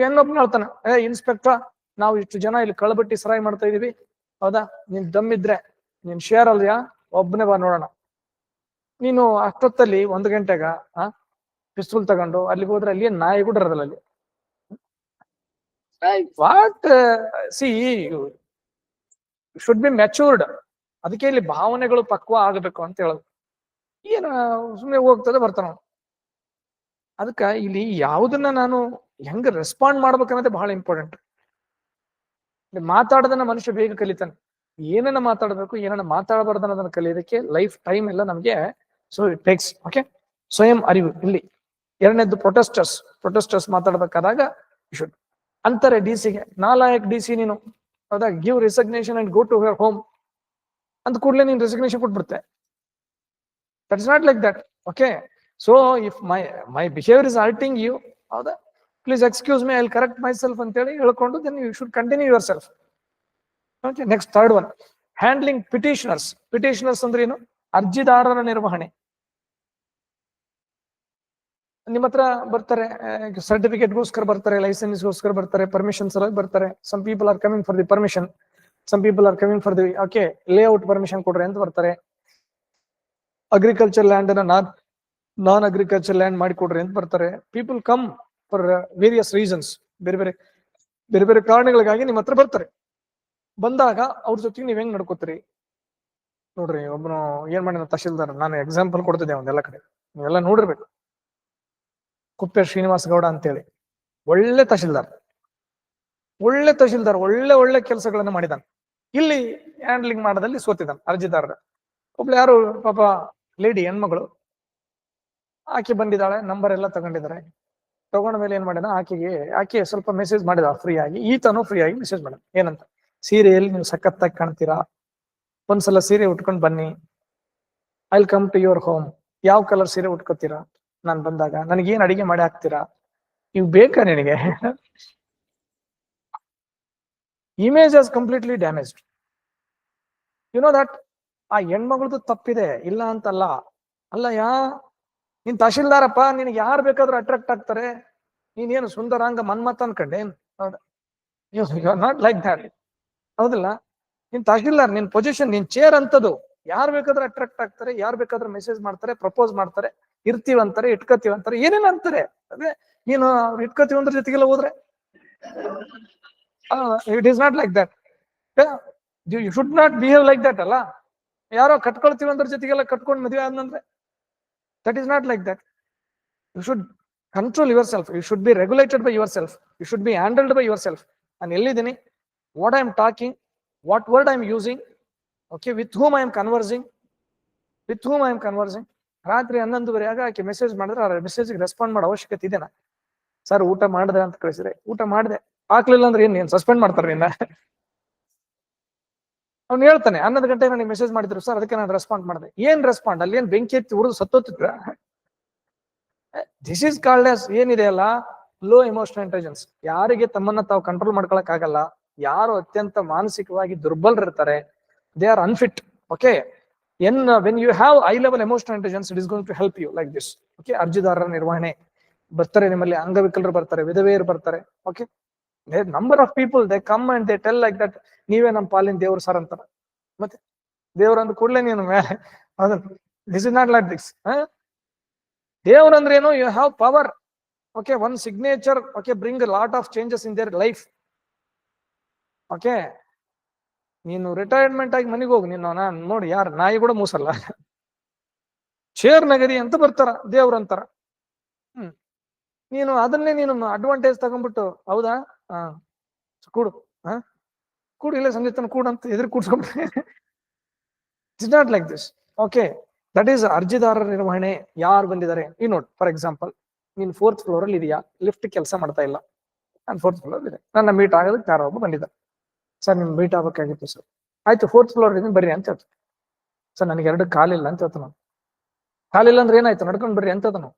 ಇನ್ನೊಬ್ಬನ ಹೇಳ್ತಾನೆ, ಇನ್ಸ್ಪೆಕ್ಟರ್, ನಾವು ಇಷ್ಟು ಜನ ಇಲ್ಲಿ ಕಳಬಟ್ಟಿ ಸರಾಯಿ ಮಾಡ್ತಾ ಇದೀವಿ, ಹೌದಾ, ನೀನ್ ದಮ್ಮಿದ್ರೆ ನೀನ್ ಶೇರ್ ಅಲ್ಯಾ, ಒಬ್ಬನೇ ಬಾ ನೋಡೋಣ. ನೀನು ಅಷ್ಟೊತ್ತಲ್ಲಿ 1 ಗಂಟೆಗ ಪಿಸ್ತೂಲ್ ತಗೊಂಡು ಅಲ್ಲಿಗೆ ಹೋದ್ರೆ ಅಲ್ಲಿ ನಾಯಿ ಕೂಡ ಇರೋದಿಲ್ಲ ಅಲ್ಲಿ. What C should be matured. ಅದಕ್ಕೆ ಇಲ್ಲಿ ಭಾವನೆಗಳು ಪಕ್ವ ಆಗಬೇಕು ಅಂತ ಹೇಳೋದು. ಏನ ಸುಮ್ಮನೆ ಹೋಗ್ತದೆ ಬರ್ತಾನ. ಅದಕ್ಕ ಇಲ್ಲಿ ಯಾವುದನ್ನ ನಾನು ಹೆಂಗ ರೆಸ್ಪಾಂಡ್ ಮಾಡ್ಬೇಕನ್ನೋದೇ ಬಹಳ ಇಂಪಾರ್ಟೆಂಟ್. ಮಾತಾಡೋದನ್ನ ಮನುಷ್ಯ ಬೇಗ ಕಲಿತಾನೆ. ಏನನ್ನ ಮಾತಾಡಬೇಕು, ಏನನ್ನ ಮಾತಾಡಬಾರ್ದು ಅನ್ನೋದನ್ನ ಕಲಿಯೋದಕ್ಕೆ ಲೈಫ್ ಟೈಮ್ ಎಲ್ಲ ನಮ್ಗೆ ಸೊ ಇಟ್ ಟೇಕ್ಸ್. ಓಕೆ, ಸ್ವಯಂ ಅರಿವು ಇಲ್ಲಿ. ಎರಡನೇದ್ದು ಪ್ರೊಟೆಸ್ಟರ್ಸ್ ಮಾತಾಡ್ಬೇಕಾದಾಗ ಶುಡ್ ಅಂತಾರೆ DC-ಗೆ, ನಾಲಾಯಕ್ DC ನೀನು, ಹೌದಾ, give resignation and go to your home ಅಂತ ಕೂಡಲೇ ನೀನು ರೆಸಿಗ್ನೇಷನ್ ಕೊಟ್ಬಿಡ್ತೆ. That is not like that. Okay, so if my behaviour is hurting you, ಹೌದಾ, please excuse me, I will correct myself ಅಂತ ಹೇಳಿ ಹೇಳ್ಕೊಂಡು then you should continue yourself. Okay, next third one, handling petitioners ಅಂದ್ರೆ ಏನು? ಅರ್ಜಿದಾರರ ನಿರ್ವಹಣೆ. ನಿಮ್ಮ ಹತ್ರ ಬರ್ತಾರೆ, ಸರ್ಟಿಫಿಕೇಟ್ಗೋಸ್ಕರ ಬರ್ತಾರೆ, ಲೈಸೆನ್ಸ್ಗೋಸ್ಕರ ಬರ್ತಾರೆ, ಪರ್ಮಿಷನ್ಸ್ ಬರ್ತಾರೆ. Some people are coming for the permission, some people are coming for the okay layout permission ಕೊಡ್ರಿ ಅಂತ ಬರ್ತಾರೆ. ಅಗ್ರಿಕಲ್ಚರ್ ಲ್ಯಾಂಡ್ ಅನ್ನ ನಾನ್ ಅಗ್ರಿಕಲ್ಚರ್ ಲ್ಯಾಂಡ್ ಮಾಡಿಕೊಡ್ರಿ ಅಂತ ಬರ್ತಾರೆ. People come for various reasons, ಬೇರೆ ಬೇರೆ ಕಾರಣಗಳಿಗಾಗಿ ನಿಮ್ಮ ಹತ್ರ ಬರ್ತಾರೆ. ಬಂದಾಗ ಅವ್ರ ಜೊತೆಗೆ ನೀವ್ ಹೆಂಗ್ ನಡ್ಕೋತೀರಿ ನೋಡ್ರಿ. ಒಬ್ಬನು ಏನ್ ಮಾಡಿದ ತಹಶೀಲ್ದಾರ್, ನಾನು ಎಕ್ಸಾಂಪಲ್ ಕೊಡ್ತಿದ್ದೆ ಒಂದೆಲ್ಲ ಕಡೆ, ನೀವೆಲ್ಲ ನೋಡಿರ್ಬೇಕು. ಕುಪ್ಪೆ ಶ್ರೀನಿವಾಸ ಗೌಡ ಅಂತೇಳಿ ಒಳ್ಳೆ ತಹಶೀಲ್ದಾರ್, ಒಳ್ಳೆ ಕೆಲಸಗಳನ್ನ ಮಾಡಿದಾನೆ. ಇಲ್ಲಿ ಹ್ಯಾಂಡ್ಲಿಂಗ್ ಮಾಡೋದಲ್ಲಿ ಸೋತಿದ್ದಾನೆ ಅರ್ಜಿದಾರರ. ಒಬ್ಳು ಯಾರು ಪಾಪ ಲೇಡಿ ಹೆಣ್ಮಗಳು, ಆಕೆ ಬಂದಿದ್ದಾಳೆ, ನಂಬರ್ ಎಲ್ಲ ತಗೊಂಡಿದ್ದಾರೆ. ತಗೊಂಡ ಮೇಲೆ ಏನ್ ಮಾಡಿದ, ಆಕೆ ಸ್ವಲ್ಪ ಮೆಸೇಜ್ ಮಾಡಿದ ಫ್ರೀ ಆಗಿ, ಈತನು ಫ್ರೀ ಆಗಿ ಮೆಸೇಜ್ ಮಾಡಿದ. ಏನಂತ, ಸೀರೆಯಲ್ಲಿ ನೀವು ಸಖತ್ತಾಗಿ ಕಾಣ್ತೀರಾ, ಒಂದ್ಸಲ ಸೀರೆ ಉಟ್ಕೊಂಡು ಬನ್ನಿ, I will come to your home. ಯಾವ ಕಲರ್ ಸೀರೆ ಉಟ್ಕೋತೀರಾ, ನಾನ್ ಬಂದಾಗ ನನಗೇನ್ ಅಡಿಗೆ ಮಾಡಿ ಹಾಕ್ತೀರಾ, ಇವ್ ಬೇಕಾ ನಿನಗೆ? Image is completely damaged. You know that. ಆ ಹೆಣ್ಮಗಳದ್ದು ತಪ್ಪಿದೆ, ಇಲ್ಲ ಅಂತಲ್ಲ. ನೀನ್ ತಹಶೀಲ್ದಾರಪ್ಪ, ನಿನ್ಗೆ ಯಾರು ಬೇಕಾದ್ರೂ ಅಟ್ರಾಕ್ಟ್ ಆಗ್ತಾರೆ. ನೀನೇನು ಸುಂದರಾಂಗ ಮನ್ಮತ ಅನ್ಕಂಡೆ? ಹೌದಾ, you are not like that. ಹೌದಿಲ್ಲ, ನೀನ್ ತಹಶೀಲ್ದಾರ್, ನಿನ್ ಪೊಸಿಷನ್, ನಿನ್ ಚೇರ್ ಅಂತದು. ಯಾರು ಬೇಕಾದ್ರೂ ಅಟ್ರಾಕ್ಟ್ ಆಗ್ತಾರೆ, ಯಾರು ಬೇಕಾದ್ರೂ ಮೆಸೇಜ್ ಮಾಡ್ತಾರೆ, ಪ್ರಪೋಸ್ ಮಾಡ್ತಾರೆ, ಇರ್ತೀವಂತಾರೆ, ಇಟ್ಕೋತೀವಂತಾರೆ, ಏನೇನು ಅಂತಾರೆ. ಅದೇ ನೀನು ಇಟ್ಕೋತೀವಂದ್ರ ಜೊತೆಗೆಲ್ಲ ಹೋದ್ರೆ it is not like that. You should not behave like that ಅಲ್ಲ. ಯಾರೋ ಕಟ್ಕೊಳ್ತೀವಂದ್ರ ಜೊತೆಗೆಲ್ಲ ಕಟ್ಕೊಂಡು ಮದುವೆ ಆದ್ನಂದ್ರೆ that is not like that. You should control yourself. You should be regulated by your self. You should be handled by your self. ನಾನು ಎಲ್ಲಿದ್ದೀನಿ, what I am talking, what word I am using, okay, with whom I am conversing. ರಾತ್ರಿ 11:30 ಆಕೆ message ಮಾಡಿದ್ರೆ ಆ ಮೆಸೇಜ್ಗೆ respond ಮಾಡೋ ಅವಶ್ಯಕತೆ ಇದೆನಾ? Sir ಊಟ ಮಾಡಿದೆ ಅಂತ ಕಳಿಸಿದ್ರೆ, ಊಟ ಮಾಡಿದೆ ಹಾಕ್ಲಿಲ್ಲ ಅಂದ್ರೆ ಏನ್ ಸಸ್ಪೆಂಡ್ ಮಾಡ್ತಾರೆ ನಿನ್ನ? ಅವ್ನು ಹೇಳ್ತಾನೆ 11 ಗಂಟೆ ನನಗೆ ಮೆಸೇಜ್ ಮಾಡಿದ್ರು ಸರ್, ಅದಕ್ಕೆ ನಾನು ರೆಸ್ಪಾಂಡ್ ಮಾಡಿದೆ. ಏನ್ ರೆಸ್ಪಾಂಡ್? ಅಲ್ಲಿ ಏನ್ ಬೆಂಕಿ ಎತ್ತಿ ಉರಿದು ಸತ್ತೋತಿದ್ರ? ದಿಸ್ ಈಸ್ ಕಾಲ್ಡ್ ಆಸ್ ಏನಿದೆ ಅಲ್ಲ, ಲೋ ಎಮೋಷನಲ್ ಇಂಟೆಲಿಜೆನ್ಸ್. ಯಾರಿಗೆ ತಮ್ಮನ್ನ ತಾವು ಕಂಟ್ರೋಲ್ ಮಾಡ್ಕೊಳಕ್ ಆಗಲ್ಲ, ಯಾರು ಅತ್ಯಂತ ಮಾನಸಿಕವಾಗಿ ದುರ್ಬಲರಿರ್ತಾರೆ, they are unfit. Okay, when you have high level emotional intelligence, it is going to help you like this. Okay, ಅರ್ಜಿದಾರರ ನಿರ್ವಹಣೆ ಬರ್ತಾರೆ, ನಿಮ್ಮಲ್ಲಿ ಅಂಗವಿಕಲರು ಬರ್ತಾರೆ, ವಿಧವೆಯರು ಬರ್ತಾರೆ. Okay, number of people they come and they tell like that, ನೀವೇ ನಮ್ಮ ಪಾಲಿನ ದೇವ್ರು ಸರ್ ಅಂತಾರ. ಮತ್ತೆ ದೇವ್ರ ಅಂದ ಕೂಡಲೇ ನೀನು this is not like this. ದೇವ್ರ ಅಂದ್ರೆ ಏನು? You have power. Okay, one signature okay bring lot of changes in their life. Okay, ನೀನು ರಿಟೈರ್ಮೆಂಟ್ ಆಗಿ ಮನೆಗೆ ಹೋಗಿ, ನೀನು ನಾನು ನೋಡಿ ಯಾರು ನಾಯಿ ಕೂಡ ಮೂಸಲ್ಲ, ಚೇರ್ ನಗರಿ ಅಂತ ಬರ್ತಾರ, ದೇವ್ರ ಅಂತಾರ. ನೀನು ಅದನ್ನೇ ನೀನು ಅಡ್ವಾಂಟೇಜ್ ತಗೊಂಡ್ಬಿಟ್ಟು, ಹೌದಾ ಕೂಡು, ಕೂಡು, ಇಲ್ಲ ಸಂಗೀತನ ಕೂಡು ಅಂತ ಎದುರು ಕೂಡ್ಸ್ಕೊಂಡ್ರೆ it's not like this. Okay, that is ಅರ್ಜಿದಾರರ ನಿರ್ವಹಣೆ. ಯಾರು ಬಂದಿದ್ದಾರೆ ಈ ನೋಡ್, ಫಾರ್ ಎಕ್ಸಾಂಪಲ್ ನೀನ್ 4th ಫ್ಲೋರ್ ಅಲ್ಲಿ ಇದೆಯಾ, ಲಿಫ್ಟ್ ಕೆಲಸ ಮಾಡ್ತಾ ಇಲ್ಲ, ನಾನು 4th ಫ್ಲೋರ್ ಇದೆ, ನನ್ನ ಮೀಟ್ ಆಗೋದಕ್ಕೆ ಯಾರೋ ಒಬ್ಬ ಬಂದಿದ್ದಾರೆ. ಸರ್ ನಿಮ್ ಮೀಟ್ ಆಗ್ಬೇಕಾಗಿತ್ತು ಸರ್. ಆಯ್ತು, 4th ಫ್ಲೋರ್ ಇದೀನಿ ಬರ್ರಿ ಅಂತ ಹೇಳ್ತಾರೆ. ಸರ್ ನನಗೆ 2 ಕಾಲಿಲ್ಲ ಅಂತ ಹೇಳ್ತಾನ. ಕಾಲಿಲ್ಲ ಅಂದ್ರೆ ಏನಾಯ್ತು, ನಡ್ಕೊಂಡ್ ಬರ್ರಿ ಅಂತ ಹೇಳ್ತಾನ.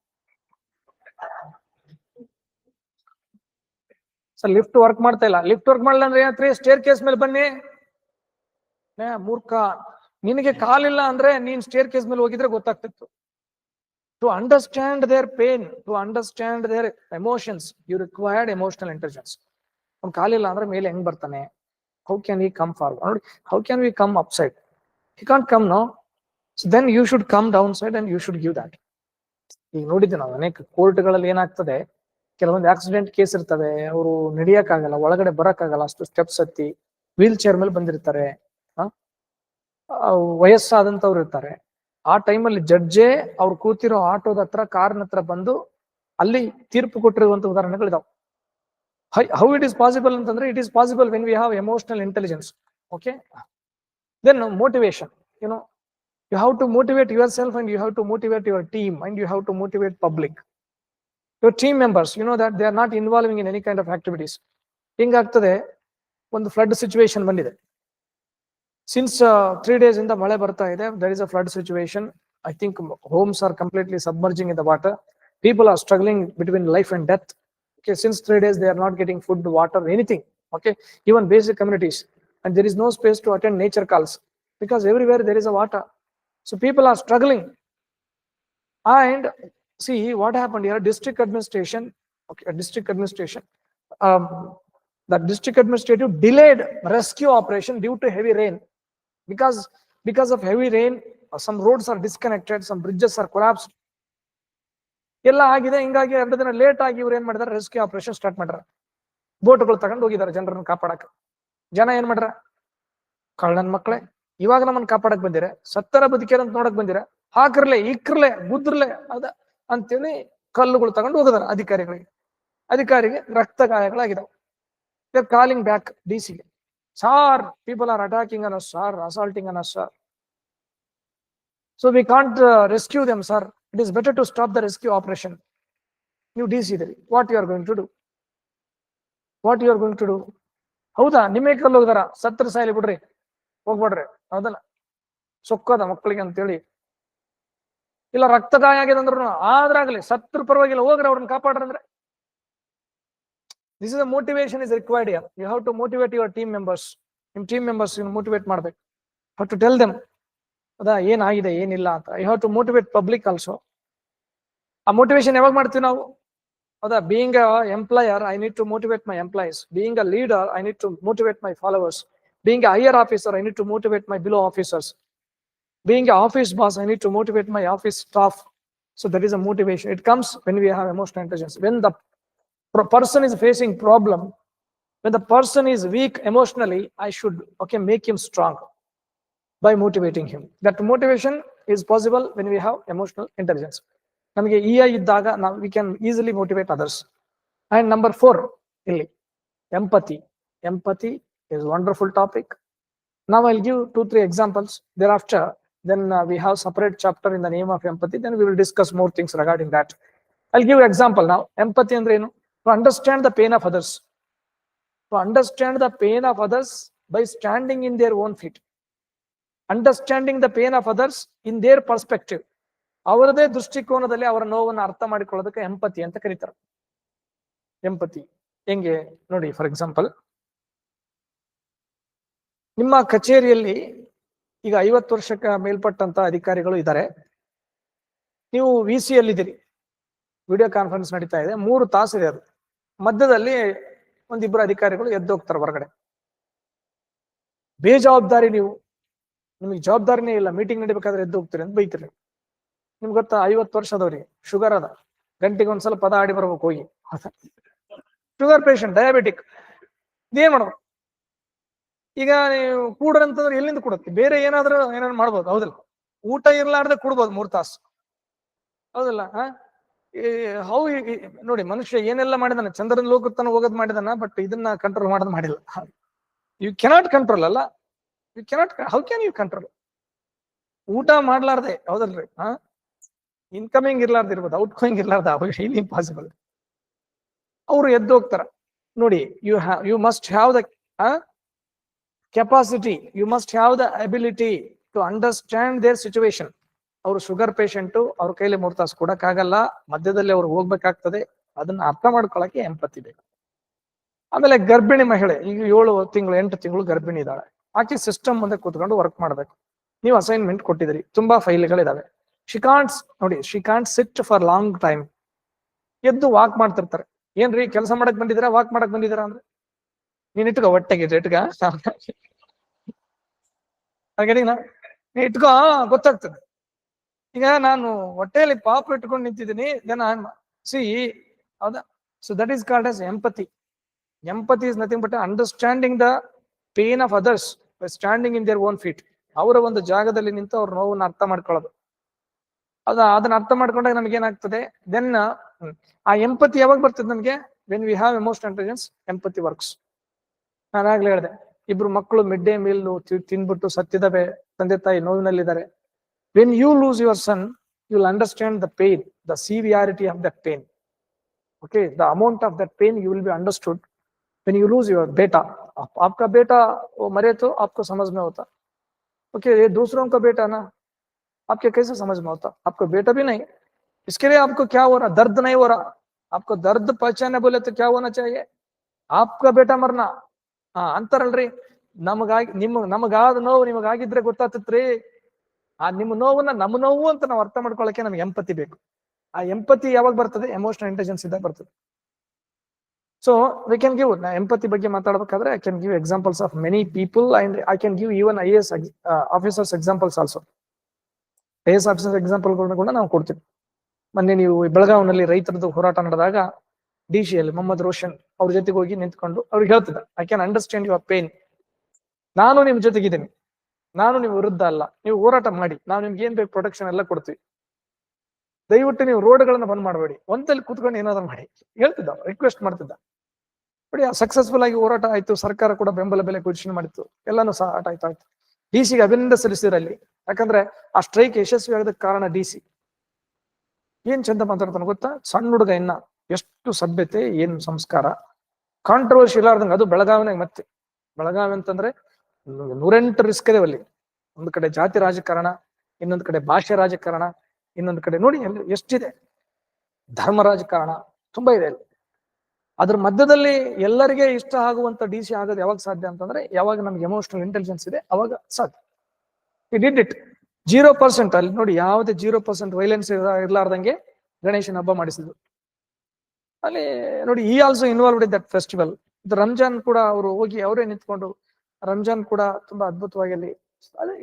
ಸರ್ ಲಿಫ್ಟ್ ವರ್ಕ್ ಮಾಡ್ತಾ ಇಲ್ಲ. ಲಿಫ್ಟ್ ವರ್ಕ್ ಮಾಡಲ್ಲ ಅಂದ್ರೆ ಏನಾಯ್ತ್ರಿ, ಸ್ಟೇರ್ ಕೇಸ್ ಮೇಲೆ ಬನ್ನಿ. ಮೂರ್ಖ, ನಿನಗೆ ಕಾಲಿಲ್ಲ ಅಂದ್ರೆ ನೀನ್ ಸ್ಟೇರ್ ಕೇಸ್ ಮೇಲೆ ಹೋಗಿದ್ರೆ ಗೊತ್ತಾಗ್ತಿತ್ತು. To understand their pain, to understand their emotions, you required emotional intelligence. ಅವ್ನು ಕಾಲಿಲ್ಲ ಅಂದ್ರೆ ಮೇಲೆ ಹೆಂಗ್ ಬರ್ತಾನೆ? How can we come forward? How can we come upside? He can't come, no? So then you should come downside and you should give that. ಈಗ ನೋಡಿದ್ದೆ ನಾವು ಅನೇಕ ಕೋರ್ಟ್ಗಳಲ್ಲಿ ಏನಾಗ್ತದೆ, ಕೆಲವೊಂದು ಆಕ್ಸಿಡೆಂಟ್ ಕೇಸ್ ಇರ್ತವೆ, ಅವರು ನಡೆಯಕ್ಕಾಗಲ್ಲ, ಒಳಗಡೆ ಬರಕ್ಕಾಗಲ್ಲ, ಅಷ್ಟು ಸ್ಟೆಪ್ಸ್ ಹತ್ತಿ ವೀಲ್ ಚೇರ್ ಮೇಲೆ ಬಂದಿರ್ತಾರೆ. ವಯಸ್ಸಾದಂತವ್ರು ಇರ್ತಾರೆ. ಆ ಟೈಮಲ್ಲಿ ಜಡ್ಜೇ ಅವ್ರು ಕೂತಿರೋ ಆಟೋದ ಹತ್ರ ಕಾರ್ನ ಹತ್ರ ಬಂದು ಅಲ್ಲಿ ತೀರ್ಪು ಕೊಟ್ಟಿರುವಂತ ಉದಾಹರಣೆಗಳಿದಾವೆ. ಹೌ ಇಟ್ ಈಸ್ ಪಾಸಿಬಲ್ ಅಂತಂದ್ರೆ, it is possible when we have emotional intelligence. Okay, then motivation, you have to motivate yourself and you have to motivate your team and you have to motivate public. Your team members, that they are not involving in any kind of activities. ಹಿಂಗಾಗ್ತದೆ, ಒಂದು flood situation ಬಂದಿದೆ. Since 3 days ಇಂದ ಮಳೆ ಬರ್ತಾ ಇದೆ. there is a flood situation. I think homes are completely submerging in the water. People are struggling between life and death. Okay, since 3 days they are not getting food, water, anything. Okay, even basic communities, and there is no space to attend nature calls because everywhere there is a water. So people are struggling. And see what happened here. District administration, the district administrative delayed rescue operation due to heavy rain. Because of heavy rain, some roads are disconnected, some bridges are collapsed. ಎಲ್ಲ ಆಗಿದೆ. ಹಿಂಗಾಗಿ 2 ದಿನ late ಆಗಿ ಇವ್ರು ಏನ್ ಮಾಡಿದಾರೆ, rescue operation start ಮಾಡ್ಯಾರ. ಬೋಟ್ಗಳು ತಗೊಂಡು ಹೋಗಿದ್ದಾರೆ ಜನರನ್ನು ಕಾಪಾಡಕ್. ಜನ ಏನ್ ಮಾಡ್ರ, ಕಳ್ಳನ್ ಮಕ್ಳೆ, ಇವಾಗ ನಮ್ಮನ್ನ ಕಾಪಾಡಕ್ ಬಂದಿರ, ಸತ್ತರ ಬದುಕಿರ ಅಂತ ನೋಡಕ್ ಬಂದಿರ, ಹಾಕಿರ್ಲೆ ಇಕ್ರಲೆ ಗುದ್ರಲೆ ಅದ ಅಂತೇಳಿ ಕಲ್ಲುಗಳು ತಗೊಂಡು ಹೋಗಿದಾರ ಅಧಿಕಾರಿಗೆ ರಕ್ತ ಗಾಯಗಳಾಗಿದಾವೆ. they're calling back DC. Sir, people are attacking on us, sir, assaulting on us, sir. So we can't rescue them, sir. It is better to stop the rescue operation. You DC, what you are going to do? What you are going to do? ಹೌದಾ, ನಿಮ್ಮೇ ಕಲ್ಲು ಹೋಗಿದಾರ, ಸತ್ರ ಸಾಯಲಿ ಬಿಡ್ರಿ, ಹೋಗ್ಬೇಡ್ರಿ, ಹೌದಲ್ಲ, ಸೊಕ್ಕದ ಮಕ್ಕಳಿಗೆ ಅಂತೇಳಿ. ಇಲ್ಲ ರಕ್ತ ಗಾಯ ಆಗಿದೆ ಅಂದ್ರು ಆದ್ರಾಗ್ಲಿ, ಸತ್ರ ಪರವಾಗಿಲ್ಲ, ಹೋಗ್ರಿ, ಅವ್ರನ್ನ ಕಾಪಾಡ್ರಂದ್ರೆ. This is a motivation is required here. You have to motivate your team members. Motivate ಮಾಡ್ಬೇಕು. You have to tell them ಅದ ಏನಾಗಿದೆ ಏನಿಲ್ಲ ಅಂತ. You have to motivate public also. ಆ ಮೋಟಿವೇಶನ್ ಯಾವಾಗ ಮಾಡ್ತೀವಿ ನಾವು? ಹೌದಾ, being a employer, I need to motivate my employees. Being a leader, I need to motivate my followers. Being a higher officer, I need to motivate my below officers. Being an office boss, I need to motivate my office staff. So there is a motivation. It comes when we have emotional intelligence. When the person is facing problem, when the person is weak emotionally, I should make him strong by motivating him. That motivation is possible when we have emotional intelligence. Namage EI iddaga we can easily motivate others. And number 4, illi empathy. Empathy is a wonderful topic. Now I'll give 2-3 examples. Thereafter, then we have separate chapter in the name of empathy. Then we will discuss more things regarding that. I'll give example now. Empathy andre enu? To understand the pain of others. To understand the pain of others by standing in their own feet. Understanding the pain of others in their perspective. ಅವರದೇ ದೃಷ್ಟಿಕೋನದಲ್ಲಿ ಅವರ ನೋವನ್ನು ಅರ್ಥ ಮಾಡಿಕೊಳ್ಳೋದಕ್ಕೆ empathy ಅಂತ ಕರೀತಾರೆ. Empathy ಹೆಂಗೆ ನೋಡಿ, for example, ನಿಮ್ಮ ಕಚೇರಿಯಲ್ಲಿ ಈಗ 50 ವರ್ಷಕ್ಕೆ ಮೇಲ್ಪಟ್ಟಂತ ಅಧಿಕಾರಿಗಳು ಇದ್ದಾರೆ. ನೀವು VC ಯಲ್ಲಿದ್ದೀರಿ, ವಿಡಿಯೋ ಕಾನ್ಫರೆನ್ಸ್ ನಡೀತಾ ಇದೆ, 3 ತಾಸು ಇದೆ. ಅದು ಮಧ್ಯದಲ್ಲಿ ಒಂದಿಬ್ಬರು ಅಧಿಕಾರಿಗಳು ಎದ್ದೋಗ್ತಾರೆ ಹೊರಗಡೆ. ಬೇಜವಾಬ್ದಾರಿ ನೀವು, ನಿಮಗೆ ಜವಾಬ್ದಾರಿನೇ ಇಲ್ಲ, ಮೀಟಿಂಗ್ ನಡಿಬೇಕಾದ್ರೆ ಎದ್ದು ಹೋಗ್ತೀರಿ ಅಂತ ಬೈತೀರಿ. ನಿಮ್ಗೆ ಗೊತ್ತಾ, 50 ವರ್ಷದವ್ರಿಗೆ ಶುಗರ್ ಅದ, ಗಂಟೆಗೆ ಒಂದ್ಸಲ ಪದ ಆಡಿ ಬರ್ಬೇಕು ಹೋಗಿ. ಶುಗರ್ ಪೇಷಂಟ್, ಡಯಾಬಿಟಿಕ್, ಇದೇನ್ ಮಾಡ್ಬೇಕು? ಈಗ ನೀವು ಕೂಡ್ರಂತಂದ್ರೆ ಎಲ್ಲಿಂದ ಕೊಡುತ್ತೆ? ಬೇರೆ ಏನಾದ್ರು ಮಾಡ್ಬೋದು, ಹೌದಲ್ಲ? ಊಟ ಇರ್ಲಾರ್ದೆ ಕೊಡ್ಬೋದು 3 ತಾಸು, ಹೌದಲ್ಲ? ಹೌ ನೋಡಿ, ಮನುಷ್ಯ ಏನೆಲ್ಲ ಮಾಡಿದಾನೆ, ಚಂದ್ರನ ಲೋಕಕ್ಕೆ ತನ ಹೋಗೋದ್ ಮಾಡಿದಾನ, ಬಟ್ ಇದನ್ನ ಕಂಟ್ರೋಲ್ ಮಾಡೋದ್ ಮಾಡಿಲ್ಲ. ಯು ಕೆನಾಟ್ ಕಂಟ್ರೋಲ್ ಅಲ್ಲ, you cannot, how can you control? ಊಟ ಮಾಡ್ಲಾರ್ದೆ, ಹೌದಲ್ರಿ? ಇನ್ಕಮಿಂಗ್ ಇರ್ಲಾರ್ದು ಇರ್ಬೋದು, ಔಟ್ ಗೋಯಿಂಗ್ ಇರ್ಲಾರ್ದ, ಇಲ್ಲಿ ಇಂಪಾಸಿಬಲ್. ಅವ್ರು ಎದ್ದು ಹೋಗ್ತಾರ ನೋಡಿ. You must have the capacity, you must have the ability to understand their situation. ಅವರು ಶುಗರ್ ಪೇಷಂಟು, ಅವ್ರ ಕೈಲಿ 3 ತಾಸು ಕೊಡಕ್ಕಾಗಲ್ಲ, ಮಧ್ಯದಲ್ಲಿ ಅವ್ರು ಹೋಗ್ಬೇಕಾಗ್ತದೆ. ಅದನ್ನ ಅರ್ಥ ಮಾಡ್ಕೊಳಕ್ಕೆ ಎಂಪತಿ ಬೇಕು. ಆಮೇಲೆ ಗರ್ಭಿಣಿ ಮಹಿಳೆ, ಈಗ 7 ತಿಂಗಳು 8 ತಿಂಗಳು ಗರ್ಭಿಣಿ ಇದ್ದಾಳೆ. ಆಕೆ ಸಿಸ್ಟಮ್ ಮುಂದೆ ಕೂತ್ಕೊಂಡು ವರ್ಕ್ ಮಾಡ್ಬೇಕು. ನೀವು ಅಸೈನ್ಮೆಂಟ್ ಕೊಟ್ಟಿದ್ರಿ, ತುಂಬಾ ಫೈಲ್ಗಳಿದಾವೆ. She can't sit for long time. ಎದ್ದು ವಾಕ್ ಮಾಡ್ತಿರ್ತಾರೆ. ಏನ್ರಿ ಕೆಲಸ ಮಾಡಕ್ ಬಂದಿದ್ದೀರಾ, ವಾಕ್ ಮಾಡಕ್ ಬಂದಿದ್ದೀರಾ ಅಂದ್ರೆ, ನೀನ್ ಇಟ್ಕೋ ಹೊಟ್ಟೆಗೆ ಇಟ್ಕ, ನೀ ಇಟ್ಕೋ, ಗೊತ್ತಾಗ್ತದೆ. ಈಗ ನಾನು ಹೊಟ್ಟೆಯಲ್ಲಿ ಪಾಪ ಇಟ್ಕೊಂಡು ನಿಂತಿದ್ದೀನಿ, ಹೌದಾ? So that is called as empathy. Empathy is nothing but understanding the pain of others by standing in their own feet. ಅವರ ಒಂದು ಜಾಗದಲ್ಲಿ ನಿಂತು ಅವ್ರ ನೋವನ್ನ ಅರ್ಥ ಮಾಡ್ಕೊಳ್ಳೋದು. ಅದನ್ನ ಅರ್ಥ ಮಾಡ್ಕೊಂಡಾಗ ನಮ್ಗೆ ಏನಾಗ್ತದೆ, ದೆನ್ ಆ ಎಂಪತಿ ಯಾವಾಗ ಬರ್ತದೆ ನಮ್ಗೆ? When we have emotional intelligence, empathy works. ನಾನು ಆಗ್ಲೇ ಹೇಳಿದೆ, ಇಬ್ರು ಮಕ್ಕಳು ಮಿಡ್ ಡೇ ಮೀಲ್ ತಿನ್ಬಿಟ್ಟು ಸತ್ತಿದಾವೆ, ತಂದೆ ತಾಯಿ ನೋವಿನಲ್ಲಿದ್ದಾರೆ. When you lose your son, you will understand the pain, the severity of that pain. Okay, the amount of that pain you will be understood when you lose your beta. आपका बेटा वो मरे तो आपको समझ में होता, ओके ये दूसरों का बेटा ना, आपके कैसे समझ में होता? आपको बेटा भी नहीं, इसके लिए आपको क्या हो रहा? दर्द नहीं हो रहा, आपको दर्द पहचाने बोले तो क्या होना चाहिए? आपका बेटा मरना. ಅಂತಾರಲ್ರಿ, ನಮಗಾದ ನೋವು ನಿಮಗಾಗಿದ್ರೆ ಗೊತ್ತಾಗ್ತತ್ರಿ. ನಿಮ್ಮ ನೋವನ್ನ ನಮ್ಮ ನೋವು ಅಂತ ನಾವು ಅರ್ಥ ಮಾಡ್ಕೊಳಕ್ಕೆ ನಮ್ಗೆ ಎಂಪತಿ ಬೇಕು. ಆ ಎಂಪತಿ ಯಾವಾಗ ಬರ್ತದೆ? ಎಮೋಷನಲ್ ಇಂಟೆಲಿಜೆನ್ಸ್ ಇದ್ದಾಗ ಬರ್ತದೆ. So we can give, empathy ಬಗ್ಗೆ ಮಾತಾಡ್ಬೇಕಾದ್ರೆ I can give examples of many people and I can give even IAS officers examples also. IAS officers ಎಕ್ಸಾಂಪಲ್ಗಳನ್ನ ಕೂಡ ನಾವು ಕೊಡ್ತೀವಿ. ಮೊನ್ನೆ ನೀವು ಬೆಳಗಾವಿನಲ್ಲಿ ರೈತರದ್ದು ಹೋರಾಟ ನಡೆದಾಗ DCL ಮೊಹಮ್ಮದ್ ರೋಷನ್ ಅವ್ರ ಜೊತೆಗೆ ಹೋಗಿ ನಿಂತ್ಕೊಂಡು ಅವ್ರಿಗೆ ಹೇಳ್ತಿದ್ದ, I can understand your pain, ನಾನು ನಿಮ್ ಜೊತೆಗಿದ್ದೀನಿ, ನಾನು ನಿಮ್ ವಿರುದ್ಧ ಅಲ್ಲ, ನೀವು ಹೋರಾಟ ಮಾಡಿ, ನಾವು ನಿಮ್ಗೆ ಏನ್ ಬೇಕು ಪ್ರೊಟೆಕ್ಷನ್ ಎಲ್ಲ ಕೊಡ್ತೀವಿ, ದಯವಿಟ್ಟು ನೀವು ರೋಡ್ಗಳನ್ನ ಬಂದ್ ಮಾಡಬೇಡಿ, ಒಂದಲ್ಲಿ ಕೂತ್ಕೊಂಡು ಏನಾದ್ರು ಮಾಡಿ ಹೇಳ್ತಿದ್ದ, ರಿಕ್ವೆಸ್ಟ್ ಮಾಡ್ತಿದ್ದ. ನೋಡಿ, ಸಕ್ಸಸ್ಫುಲ್ ಆಗಿ ಹೋರಾಟ ಆಯ್ತು, ಸರ್ಕಾರ ಕೂಡ ಬೆಂಬಲ ಬೆಲೆ ಘೋಷಣೆ ಮಾಡಿತ್ತು, ಎಲ್ಲಾನು ಸಹ ಆಯ್ತು. DC ಅಭಿನಂದನೆ ಸಲ್ಲಿಸಿದ್ರಲ್ಲಿ, ಯಾಕಂದ್ರೆ ಆ ಸ್ಟ್ರೈಕ್ ಯಶಸ್ವಿ ಆಗೋದಕ್ಕೆ ಕಾರಣ DC. ಏನ್ ಚಂದ ಮಾತಾಡ್ತಾನೆ ಗೊತ್ತಾ? ಸಣ್ಣ ಹುಡುಗ, ಇನ್ನ ಎಷ್ಟು ಸಭ್ಯತೆ, ಏನು ಸಂಸ್ಕಾರ, ಕಾಂಟ್ರವರ್ಸಿ ಇಲ್ಲಾರ್ದಂಗ. ಅದು ಬೆಳಗಾವಿನಾಗ, ಮತ್ತೆ ಬೆಳಗಾವಿ ಅಂತಂದ್ರೆ 108 ರಿಸ್ಕ್ ಇದೆ ಅಲ್ಲಿ. ಒಂದ್ ಕಡೆ ಜಾತಿ ರಾಜಕಾರಣ, ಇನ್ನೊಂದ್ ಕಡೆ ಭಾಷೆ ರಾಜಕಾರಣ, ಇನ್ನೊಂದ್ ಕಡೆ ನೋಡಿ ಎಷ್ಟಿದೆ, ಧರ್ಮ ರಾಜಕಾರಣ ತುಂಬಾ ಇದೆ ಅಲ್ಲಿ. ಅದ್ರ ಮಧ್ಯದಲ್ಲಿ ಎಲ್ಲರಿಗೆ ಇಷ್ಟ ಆಗುವಂತ DC ಆಗೋದು ಯಾವಾಗ ಸಾಧ್ಯ ಅಂತಂದ್ರೆ, ಯಾವಾಗ ನಮ್ಗೆ ಎಮೋಷನಲ್ ಇಂಟೆಲಿಜೆನ್ಸ್ ಇದೆ ಅವಾಗ ಸಾಧ್ಯ. It did it. 0% ಅಲ್ಲಿ ನೋಡಿ, ಯಾವುದೇ 0% ವೈಲೆನ್ಸ್ ಇರ್ಲಾರ್ದಂಗೆ ಗಣೇಶನ ಹಬ್ಬ ಮಾಡಿಸಿದ್ರು ಅಲ್ಲಿ. ನೋಡಿ, ಈ also involved in that festival. ಇದು ರಂಜಾನ್ ಕೂಡ ಅವರು ಹೋಗಿ ಅವರೇ ನಿಂತ್ಕೊಂಡು, ರಂಜಾನ್ ಕೂಡ ತುಂಬಾ ಅದ್ಭುತವಾಗಿ ಅಲ್ಲಿ.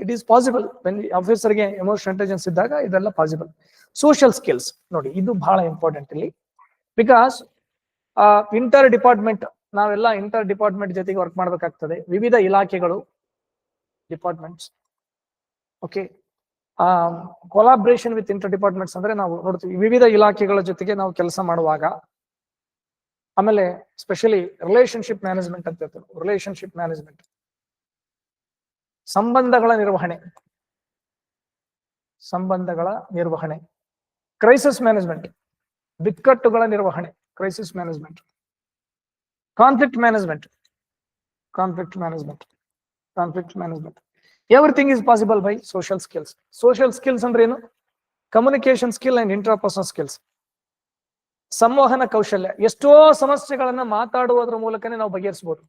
ಇಟ್ ಈಸ್ ಪಾಸಿಬಲ್ ವೆನ್ ಆಫೀಸರ್ಗೆ ಎಮೋಷನಲ್ ಇಂಟೆಲಿಜೆನ್ಸ್ ಇದ್ದಾಗ ಇದೆಲ್ಲ ಪಾಸಿಬಲ್. ಸೋಷಿಯಲ್ ಸ್ಕಿಲ್ಸ್ ನೋಡಿ, ಇದು ಬಹಳ ಇಂಪಾರ್ಟೆಂಟ್ ಇಲ್ಲಿ. ಬಿಕಾಸ್ ಇಂಟರ್ ಡಿಪಾರ್ಟ್ಮೆಂಟ್, ನಾವೆಲ್ಲ ಇಂಟರ್ ಡಿಪಾರ್ಟ್ಮೆಂಟ್ ಜೊತೆಗೆ ವರ್ಕ್ ಮಾಡ್ಬೇಕಾಗ್ತದೆ. ವಿವಿಧ ಇಲಾಖೆಗಳು, departments, okay. Collaboration with inter departments ಅಂದ್ರೆ ನಾವು ನೋಡ್ತೀವಿ, ವಿವಿಧ ಇಲಾಖೆಗಳ ಜೊತೆಗೆ ನಾವು ಕೆಲಸ ಮಾಡುವಾಗ. ಆಮೇಲೆ ಸ್ಪೆಷಲಿ ರಿಲೇಶನ್ಶಿಪ್ ಮ್ಯಾನೇಜ್ಮೆಂಟ್ ಅಂತ ಹೇಳ್ತಾರೆ. ರಿಲೇಶನ್ಶಿಪ್ ಮ್ಯಾನೇಜ್ಮೆಂಟ್, ಸಂಬಂಧಗಳ ನಿರ್ವಹಣೆ. ಕ್ರೈಸಿಸ್ ಮ್ಯಾನೇಜ್ಮೆಂಟ್, ಬಿಕ್ಕಟ್ಟುಗಳ ನಿರ್ವಹಣೆ, crisis management. Conflict management. Everything is possible by social skills. Social skills ಅಂದ್ರೆ ಏನು? Communication skill and intrapersonal skills, ಸಂವಹನ ಕೌಶಲ್ಯ. ಎಷ್ಟೋ ಸಮಸ್ಯೆಗಳನ್ನ ಮಾತಾಡುವುದರ ಮೂಲಕನೇ ನಾವು ಬಗೆಹರಿಸಬಹುದು,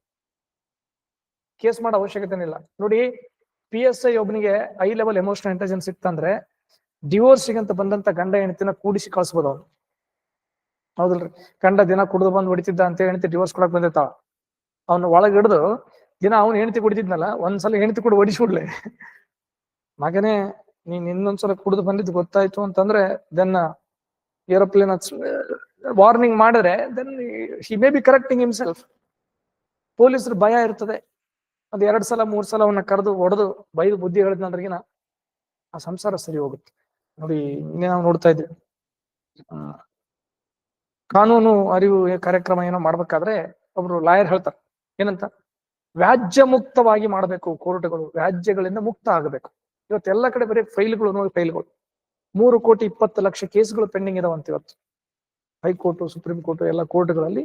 ಕೇಸ್ ಮಾಡೋ ಅವಶ್ಯಕತೆ ಇಲ್ಲ. ನೋಡಿ, PSI ಒಬ್ಬನಿಗೆ ಹೈ ಲೆವೆಲ್ ಎಮೋಷನಲ್ ಇಂಟೆಲಿಜೆನ್ಸ್ ಇತ್ತಂದ್ರೆ ಡಿವೋರ್ಸಿಗೆ ಅಂತ ಬಂದಂತ ಗಂಡ ಹೆಂಡತಿನ ಕೂಡಿಸಿ ಕಳಿಸ್ಬೋದು ಅವ್ನು, ಹೌದಲ್ರಿ? ಗಂಡ ದಿನ ಕುಡಿದು ಬಂದು ಹೊಡಿತಿದ್ದ ಅಂತ ಹೆಂಡತಿ ಡಿವೋರ್ಸ್ ಕೊಡಕ್ ಬಂದಿರ್ತಾವ, ಅವ್ನ ಒಳಗೆ ಹಿಡಿದು ದಿನ ಅವ್ನು ಹೆಂಡತಿ ಕುಡಿತಿದ್ನಲ್ಲ, ಒಂದ್ಸಲ ಹೆಂಡತಿ ಕೂಡ ಹೊಡಿಸ್ಬಿಡ್ಲೆ, ಮಗನೇ ನೀನ್ ಇನ್ನೊಂದ್ಸಲ ಕುಡಿದು ಬಂದಿದ್ದು ಗೊತ್ತಾಯ್ತು ಅಂತಂದ್ರೆ ದೆನ್ ಏರೋಪ್ಲೇನ್ ವಾರ್ನಿಂಗ್ ಮಾಡಿದ್ರೆ then he may be correcting himself. ಪೊಲೀಸರು ಭಯ ಇರ್ತದೆ, ಒಂದ್ 2 ಸಲ 3 ಸಲ ಅವನ್ನ ಕರೆದು ಹೊಡೆದು ಬೈದು ಬುದ್ಧಿ ಹೇಳಿದ್ನಂದ್ರಗಿನ ಆ ಸಂಸಾರ ಸರಿ ಹೋಗುತ್ತೆ. ನೋಡಿ, ಇನ್ನೇ ನಾವು ನೋಡ್ತಾ ಇದ್ವಿ, ಕಾನೂನು ಅರಿವು ಕಾರ್ಯಕ್ರಮ ಏನೋ ಮಾಡ್ಬೇಕಾದ್ರೆ ಒಬ್ರು ಲಾಯರ್ ಹೇಳ್ತಾರೆ ಏನಂತ, ವ್ಯಾಜ್ಯ ಮುಕ್ತವಾಗಿ ಮಾಡಬೇಕು, ಕೋರ್ಟ್ಗಳು ವ್ಯಾಜ್ಯಗಳಿಂದ ಮುಕ್ತ ಆಗಬೇಕು. ಇವತ್ತು ಎಲ್ಲ ಕಡೆ ಬರೀ ಫೈಲ್ಗಳು ನೋಡಿ, ಫೈಲ್ಗಳು 3,20,00,000 ಕೇಸ್ಗಳು ಪೆಂಡಿಂಗ್ ಇದಾವಂತ ಇವತ್ತು. ಹೈಕೋರ್ಟು, ಸುಪ್ರೀಂ ಕೋರ್ಟು ಎಲ್ಲ ಕೋರ್ಟ್ಗಳಲ್ಲಿ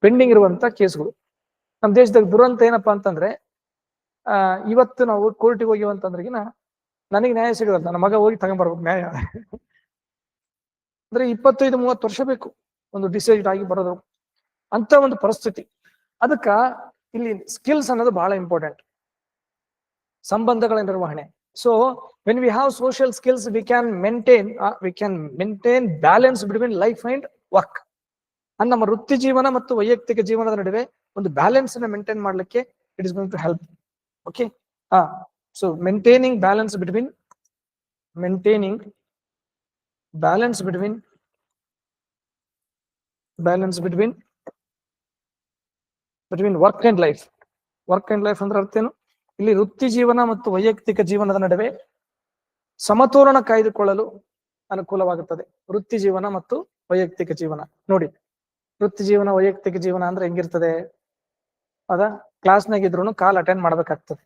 ಪೆಂಡಿಂಗ್ ಇರುವಂತ ಕೇಸ್ಗಳು. ನಮ್ಮ ದೇಶದಾಗ ದುರಂತ ಏನಪ್ಪಾ ಅಂತಂದ್ರೆ, ಇವತ್ತು ನಾವು ಕೋರ್ಟಿಗೆ ಹೋಗಿವಂತಂದ್ರಗಿನ ನನಗೆ ನ್ಯಾಯ ಸಿಗಲ್ಲ, ನನ್ನ ಮಗ ಹೋಗಿ ತಗೊಂಡ್ಬರ್ಬೇಕು ನ್ಯಾಯ. ಅಂದ್ರೆ 25-30 ವರ್ಷ ಬೇಕು ಒಂದು ಡಿಸೈಡ್ ಆಗಿ ಬರೋದು ಅಂತ ಒಂದು ಪರಿಸ್ಥಿತಿ. ಅದಕ್ಕ ಇಲ್ಲಿ ಸ್ಕಿಲ್ಸ್ ಅನ್ನೋದು ಬಹಳ ಇಂಪಾರ್ಟೆಂಟ್. ಸಂಬಂಧಗಳ ನಿರ್ವಹಣೆ. So when we have social skills we can maintain balance between life and work. ನಮ್ಮ ವೃತ್ತಿ ಜೀವನ ಮತ್ತು ವೈಯಕ್ತಿಕ ಜೀವನದ ನಡುವೆ ಒಂದು ಬ್ಯಾಲೆನ್ಸ್ ಅನ್ನ ಮೇಂಟೈನ್ ಮಾಡ್ಲಿಕ್ಕೆ it is going to help. Okay, so maintaining balance between work and life. Work and life ಅಂದ್ರೆ ಅರ್ಥ ಏನು? ಇಲ್ಲಿ ವೃತ್ತಿ ಜೀವನ ಮತ್ತು ವೈಯಕ್ತಿಕ ಜೀವನದ ನಡುವೆ ಸಮತೋಲನ ಕಾಯ್ದುಕೊಳ್ಳಲು ಅನುಕೂಲವಾಗುತ್ತದೆ. ವೃತ್ತಿ ಜೀವನ ಮತ್ತು ವೈಯಕ್ತಿಕ ಜೀವನ ನೋಡಿ, ವೃತ್ತಿ ಜೀವನ ವೈಯಕ್ತಿಕ ಜೀವನ ಅಂದ್ರೆ ಹೆಂಗಿರ್ತದೆ? ಹೌದಾ? ಕ್ಲಾಸ್ನಾಗಿದ್ರು ಕಾಲ್ ಅಟೆಂಡ್ ಮಾಡ್ಬೇಕಾಗ್ತದೆ.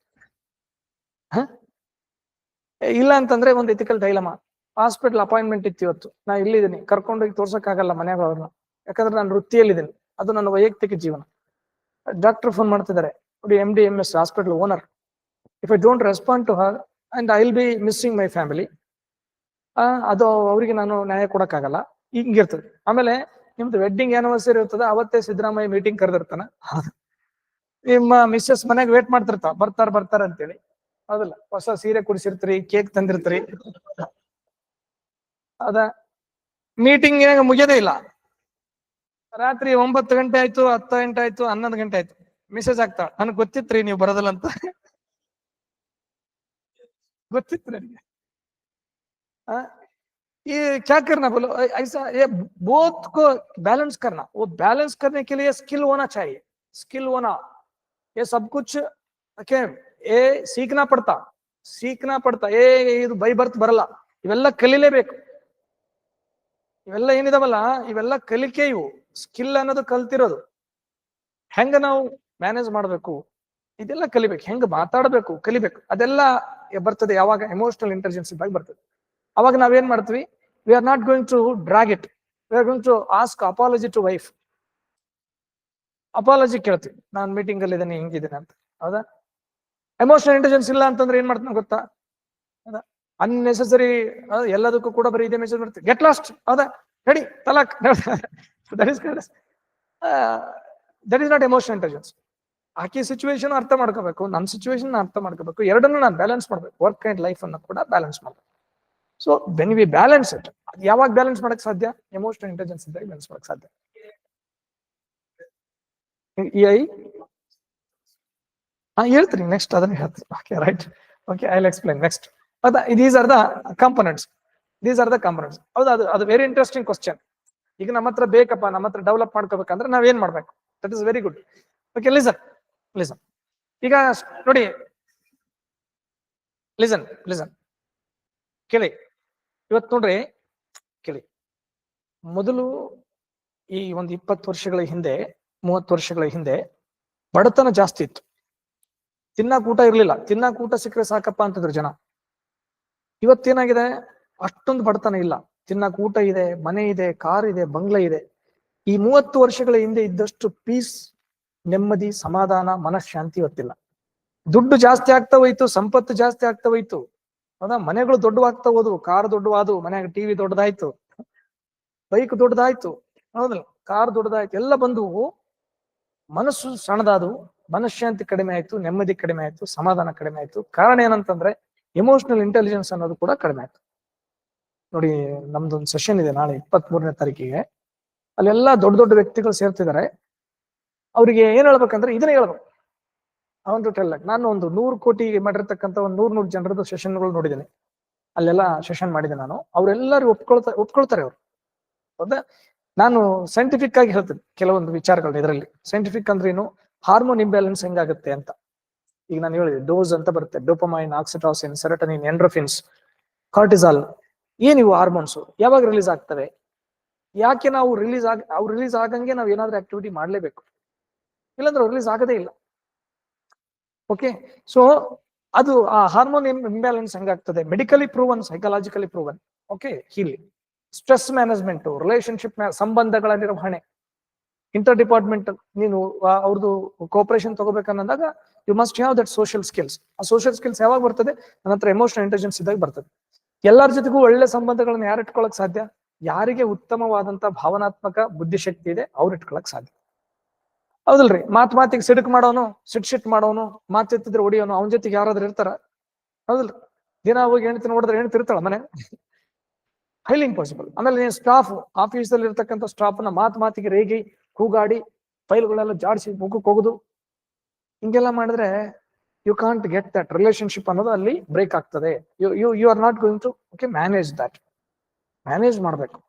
ಇಲ್ಲ ಅಂತಂದ್ರೆ ಒಂದು ಎಥಿಕಲ್ ಡೈಲಮ. ಹಾಸ್ಪಿಟಲ್ ಅಪಾಯಿಂಟ್ಮೆಂಟ್ ಇತ್ತು, ಇವತ್ತು ನಾ ಇಲ್ಲಿದ್ದೀನಿ, ಕರ್ಕೊಂಡೋಗಿ ತೋರ್ಸಕ್ಕಾಗಲ್ಲ ಮನ್ಯಾಗ ಅವ್ರನ್ನ, ಯಾಕಂದ್ರೆ ನಾನು ವೃತ್ತಿಯಲ್ಲಿದ್ದೀನಿ, ಅದು ನನ್ನ ವೈಯಕ್ತಿಕ ಜೀವನ. ಡಾಕ್ಟರ್ ಫೋನ್ ಮಾಡ್ತಿದ್ದಾರೆ, ನೋಡಿ MD MS hospital owner, if I don't respond to her and I will be missing my family, ಅದು ಅವರಿಗೆ ನಾನು ನ್ಯಾಯ ಕೊಡಕ್ಕಾಗಲ್ಲ, ಹಿಂಗಿರ್ತದೆ. ಆಮೇಲೆ ನಿಮ್ದು ವೆಡ್ಡಿಂಗ್ ಆನಿವರ್ಸರಿ ಇರ್ತದೆ, ಅವತ್ತೇ ಸಿದ್ದರಾಮಯ್ಯ ಮೀಟಿಂಗ್ ಕರೆದಿರ್ತಾನ, ನಿಮ್ಮ ಮಿಸ್ಸಸ್ ಮನೆಯಾಗ ವೇಟ್ ಮಾಡ್ತಿರ್ತಾವ, ಬರ್ತಾರ ಅಂತೇಳಿ. ಹೌದಲ್ಲ? ಹೊಸ ಸೀರೆ ಕುಡಿಸಿರ್ತೀರಿ, ಕೇಕ್ ತಂದಿರ್ತೀರಿ, ಅದ ಮೀಟಿಂಗ್ ಮುಗಿಯೋದೇ ಇಲ್ಲ. ರಾತ್ರಿ 9 ಗಂಟೆ ಆಯ್ತು, 10 ಗಂಟೆ ಆಯ್ತು, 11 ಗಂಟೆ ಆಯ್ತು, ಮೆಸೇಜ್ ಆಗ್ತಾವ, ನನಗೆ ಗೊತ್ತಿತ್ರಿ ನೀವು ಬರೋದಿಲ್ಲ ಅಂತ. ಗೊತ್ತಿತ್ತು ನನಗೆ. ये क्या करना बोलो, ऐसा ये बोथ को बैलेंस करना, वो बैलेंस करने के लिए स्किल होना चाहिए, स्किल होना, ये सब कुछ ओके, ये सीखना पड़ता, ಇದು ಬೈ ಬರ್ತ್ ಬರಲ್ಲ, ಇವೆಲ್ಲ ಕಲಿಲೇಬೇಕು. ಇವೆಲ್ಲ ಏನಿದಾವಲ್ಲ, ಇವೆಲ್ಲ ಕಲಿಕೆ, ಇವು ಸ್ಕಿಲ್ ಅನ್ನೋದು ಕಲ್ತಿರೋದು. ಹೆಂಗ ನಾವು ಮ್ಯಾನೇಜ್ ಮಾಡ್ಬೇಕು, ಇದೆಲ್ಲ ಕಲಿಬೇಕು. ಹೆಂಗ ಮಾತಾಡ್ಬೇಕು ಕಲಿಬೇಕು, ಅದೆಲ್ಲ ಬರ್ತದೆ ಯಾವಾಗ ಎಮೋಷನಲ್ ಇಂಟೆಲಿಜೆನ್ಸ್ ಇದ್ದಾಗ ಬರ್ತದೆ. ಅವಾಗ ನಾವೇನ್ ಮಾಡ್ತೀವಿ, we are not going to drag it, we are going to ask apology to wife. Apology ಕೇಳ್ತೀವಿ, ನಾನು ಮೀಟಿಂಗ್ ಅಲ್ಲಿ ಇದ್ದೇನೆ, ಹಿಂಗಿದ್ದೇನೆ ಅಂತ. ಹೌದಾ? ಎಮೋಷನಲ್ ಇಂಟೆಲಿಜೆನ್ಸ್ ಇಲ್ಲ ಅಂತಂದ್ರೆ ಏನ್ ಮಾಡ್ತಾನೆ ಗೊತ್ತಾ? ಹೌದಾ? ಅನ್ನೆಸೆಸರಿ ಎಲ್ಲದಕ್ಕೂ ಕೂಡ ಬರೀ ಇದೇ ಮೆಸೇಜ್ ಮಾಡ್ತೀವಿ, ಗೆಟ್ ಲಾಸ್ಟ್, ಹೌದಾ, ready, talaq. That is not emotional intelligence. ಆಕೆ ಸಿಚುವೇಶನ್ ಅರ್ಥ ಮಾಡ್ಕೋಬೇಕು, ನನ್ನ ಸಿಚುವೇಶನ್ ಅರ್ಥ ಮಾಡ್ಕೋಬೇಕು, ಎರಡನ್ನೂ ನಾನು ಬ್ಯಾಲೆನ್ಸ್ ಮಾಡ್ಬೇಕು, ವರ್ಕ್ ಅಂಡ್ ಲೈಫ್ ಅನ್ನು ಕೂಡ ಬ್ಯಾಲೆನ್ಸ್ ಮಾಡ್ಬೇಕು. So when we balance it, ಯಾವಾಗ ಬ್ಯಾಲೆನ್ಸ್ ಮಾಡಕ್ ಸಾಧ್ಯ? ಎಮೋಷನಲ್ ಇಂಟೆಲಿಜೆನ್ಸ್ ಇದ್ದಾಗ ಬ್ಯಾಲೆನ್ಸ್ ಮಾಡಕ್ ಸಾಧ್ಯ. ಹೇಳ್ತೀನಿ ನೆಕ್ಸ್ಟ್, ಅದನ್ನ ಹೇಳ್ತೀನಿ. Okay, right, okay, I will explain next. These are the components, ಹೌದಾ? ಅದು ವೆರಿ ಇಂಟ್ರೆಸ್ಟಿಂಗ್ ಕ್ವಶನ್. ಈಗ ನಮ್ಮ ಹತ್ರ ಬೇಕಪ್ಪ, ನಮ್ಮ ಹತ್ರ ಡೆವಲಪ್ ಮಾಡ್ಕೋಬೇಕಂದ್ರೆ ನಾವೇನ್ ಮಾಡ್ಬೇಕು? That is very good. Okay, listen. ಈಗ ನೋಡಿ, ಲಿಸನ್ ಕೇಳಿ. ಇವತ್ತು ನೋಡ್ರಿ, ಕೇಳಿ. ಮೊದಲು ಈ ಒಂದು 20 ವರ್ಷಗಳ ಹಿಂದೆ, 30 ವರ್ಷಗಳ ಹಿಂದೆ ಬಡತನ ಜಾಸ್ತಿ ಇತ್ತು. ತಿನ್ನಕ್ ಊಟ ಇರ್ಲಿಲ್ಲ, ತಿನ್ನಕ್ ಊಟ ಸಿಕ್ಕರೆ ಸಾಕಪ್ಪ ಅಂತಿದ್ರು ಜನ. ಇವತ್ತೇನಾಗಿದೆ, ಅಷ್ಟೊಂದು ಬಡತನ ಇಲ್ಲ, ತಿನ್ನಕ್ ಊಟ ಇದೆ, ಮನೆ ಇದೆ, ಕಾರ್ ಇದೆ, ಬಂಗ್ಲೆ ಇದೆ. ಈ 30 ವರ್ಷಗಳ ಹಿಂದೆ ಇದ್ದಷ್ಟು ಪೀಸ್, ನೆಮ್ಮದಿ, ಸಮಾಧಾನ, ಮನಃಶಾಂತಿ ಇವತ್ತಿಲ್ಲ. ದುಡ್ಡು ಜಾಸ್ತಿ ಆಗ್ತಾ ಹೋಯ್ತು, ಸಂಪತ್ತು ಜಾಸ್ತಿ ಆಗ್ತಾ ಹೋಯ್ತು. ಹೌದಾ? ಮನೆಗಳು ದೊಡ್ಡವಾಗ್ತಾ ಹೋದ್ವು, ಕಾರ್ ದೊಡ್ಡವಾದವು, ಮನ್ಯಾಗ ಟಿವಿ ದೊಡ್ಡದಾಯ್ತು, ಬೈಕ್ ದೊಡ್ಡದಾಯ್ತು, ಹೌದಲ್ಲ, ಕಾರ್ ದೊಡ್ಡದಾಯ್ತು, ಎಲ್ಲ ಬಂದವು. ಮನಸ್ಸು ಸಣ್ಣದಾದವು, ಮನಃಶಾಂತಿ ಕಡಿಮೆ ಆಯ್ತು, ನೆಮ್ಮದಿ ಕಡಿಮೆ ಆಯ್ತು, ಸಮಾಧಾನ ಕಡಿಮೆ ಆಯ್ತು. ಕಾರಣ ಏನಂತಂದ್ರೆ ಎಮೋಷನಲ್ ಇಂಟೆಲಿಜೆನ್ಸ್ ಅನ್ನೋದು ಕೂಡ ಕಡಿಮೆ ಆಯ್ತು. ನೋಡಿ, ನಮ್ದೊಂದು ಸೆಷನ್ ಇದೆ ನಾಳೆ 23ನೇ ತಾರೀಕಿಗೆ. ಅಲ್ಲೆಲ್ಲ ದೊಡ್ಡ ದೊಡ್ಡ ವ್ಯಕ್ತಿಗಳು ಸೇರ್ತಿದ್ದಾರೆ. ಅವ್ರಿಗೆ ಏನ್ ಹೇಳ್ಬೇಕಂದ್ರೆ ಇದನ್ನೇ ಹೇಳ್ಬೇಕು. ಅವನ್ ಟೆಲ್, ನಾನು ಒಂದು 100 ಕೋಟಿ ಮಾಡಿರ್ತಕ್ಕಂಥ ಒಂದು 100 ಜನರದ್ದು ಸೆಷನ್ಗಳು ನೋಡಿದ್ದೇನೆ. ಅಲ್ಲೆಲ್ಲ ಸೆಷನ್ ಮಾಡಿದೆ ನಾನು. ಅವರೆಲ್ಲರೂ ಒಪ್ಕೊಳ್ತಾರೆ ಅವ್ರು. ಹೌದಾ? ನಾನು ಸೈಂಟಿಫಿಕ್ ಆಗಿ ಹೇಳ್ತೀನಿ ಕೆಲವೊಂದು ವಿಚಾರಗಳು. ಇದರಲ್ಲಿ ಸೈಂಟಿಫಿಕ್ ಅಂದ್ರೆ ಏನು, ಹಾರ್ಮೋನ್ ಇಂಬ್ಯಾಲೆನ್ಸ್ ಹೆಂಗಾಗುತ್ತೆ ಅಂತ. ಈಗ ನಾನು ಹೇಳಿದೆ, ಡೋಸ್ ಅಂತ ಬರುತ್ತೆ, dopamine, oxytocin, serotonin, endorphins, cortisol. ಏನಿವು ಹಾರ್ಮೋನ್ಸ್ ಯಾವಾಗ ರಿಲೀಸ್ ಆಗ್ತವೆ? ಯಾಕೆ ನಾವು ರಿಲೀಸ್ ಆಗಂಗೆ ನಾವು ಏನಾದ್ರೂ ಆಕ್ಟಿವಿಟಿ ಮಾಡ್ಲೇಬೇಕು, ಇಲ್ಲಾಂದ್ರೆ ರಿಲೀಸ್ ಆಗದೇ ಇಲ್ಲ. ಓಕೆ, ಸೊ ಅದು ಆ ಹಾರ್ಮೋನ್ ಇಂಬ್ಯಾಲೆನ್ಸ್ ಹೆಂಗಾಗ್ತದೆ? Medically proven, psychologically proven. Okay, healing, stress management, relationship, ಸಂಬಂಧಗಳ ನಿರ್ವಹಣೆ, ಇಂಟರ್ ಡಿಪಾರ್ಟ್ಮೆಂಟ್, ನೀನು ಅವ್ರದ್ದು ಕೋಪರೇಷನ್ ತಗೋಬೇಕನ್ನೋದಾಗ you must have that social skills. ಆ ಸೋಷಿಯಲ್ ಸ್ಕಿಲ್ಸ್ ಯಾವಾಗ ಬರ್ತದೆ? ನನ್ನ ಹತ್ರ ಎಮೋಷನಲ್ ಇಂಟೆಲಿಜೆನ್ಸ್ ಇದ್ದಾಗ ಬರ್ತದೆ. ಎಲ್ಲರ ಜೊತೆಗೂ ಒಳ್ಳೆ ಸಂಬಂಧಗಳನ್ನ ಯಾರು ಇಟ್ಕೊಳಕ್ ಸಾಧ್ಯ? ಯಾರಿಗೆ ಉತ್ತಮವಾದಂತ ಭಾವನಾತ್ಮಕ ಬುದ್ಧಿಶಕ್ತಿ ಇದೆ ಅವ್ರು ಇಟ್ಕೊಳಕ್ ಸಾಧ್ಯ. ಹೌದಲ್ರಿ? ಮಾತಿಗೆ ಸಿಡುಕ್ ಮಾಡೋನು, ಸಿಟ್ ಮಾಡೋನು, ಮಾತೆತ್ತಿದ್ರೆ ಹೊಡಿಯೋನು, ಅವನ ಜೊತೆಗೆ ಯಾರಾದ್ರೂ ಇರ್ತಾರ? ಹೌದಲ್ರಿ? ದಿನ ಹೋಗಿ ಹೆಣ್ತಿ ನೋಡಿದ್ರೆ ಹೆಣ್ತಿ ಇರ್ತಾಳ ಮನೆ? Highly impossible. ಆಮೇಲೆ ನೀವು ಸ್ಟಾಫ್, ಆಫೀಸಲ್ಲಿ ಇರ್ತಕ್ಕಂಥ ಸ್ಟಾಫ್ನ ಮಾತಿಗೆ ರೇಗಿ, ಕೂಗಾಡಿ, ಫೈಲ್ಗಳೆಲ್ಲ ಜಾಡಿಸಿ ಮುಖಕ್ಕೆ ಹೋಗುದು, ಹಿಂಗೆಲ್ಲ ಮಾಡಿದ್ರೆ you can't get that relationship ಅನ್ನೋದು ಅಲ್ಲಿ ಬ್ರೇಕ್ ಆಗ್ತದೆ. You are not going to okay manage that. Manage ಮಾಡ್ಬೇಕು.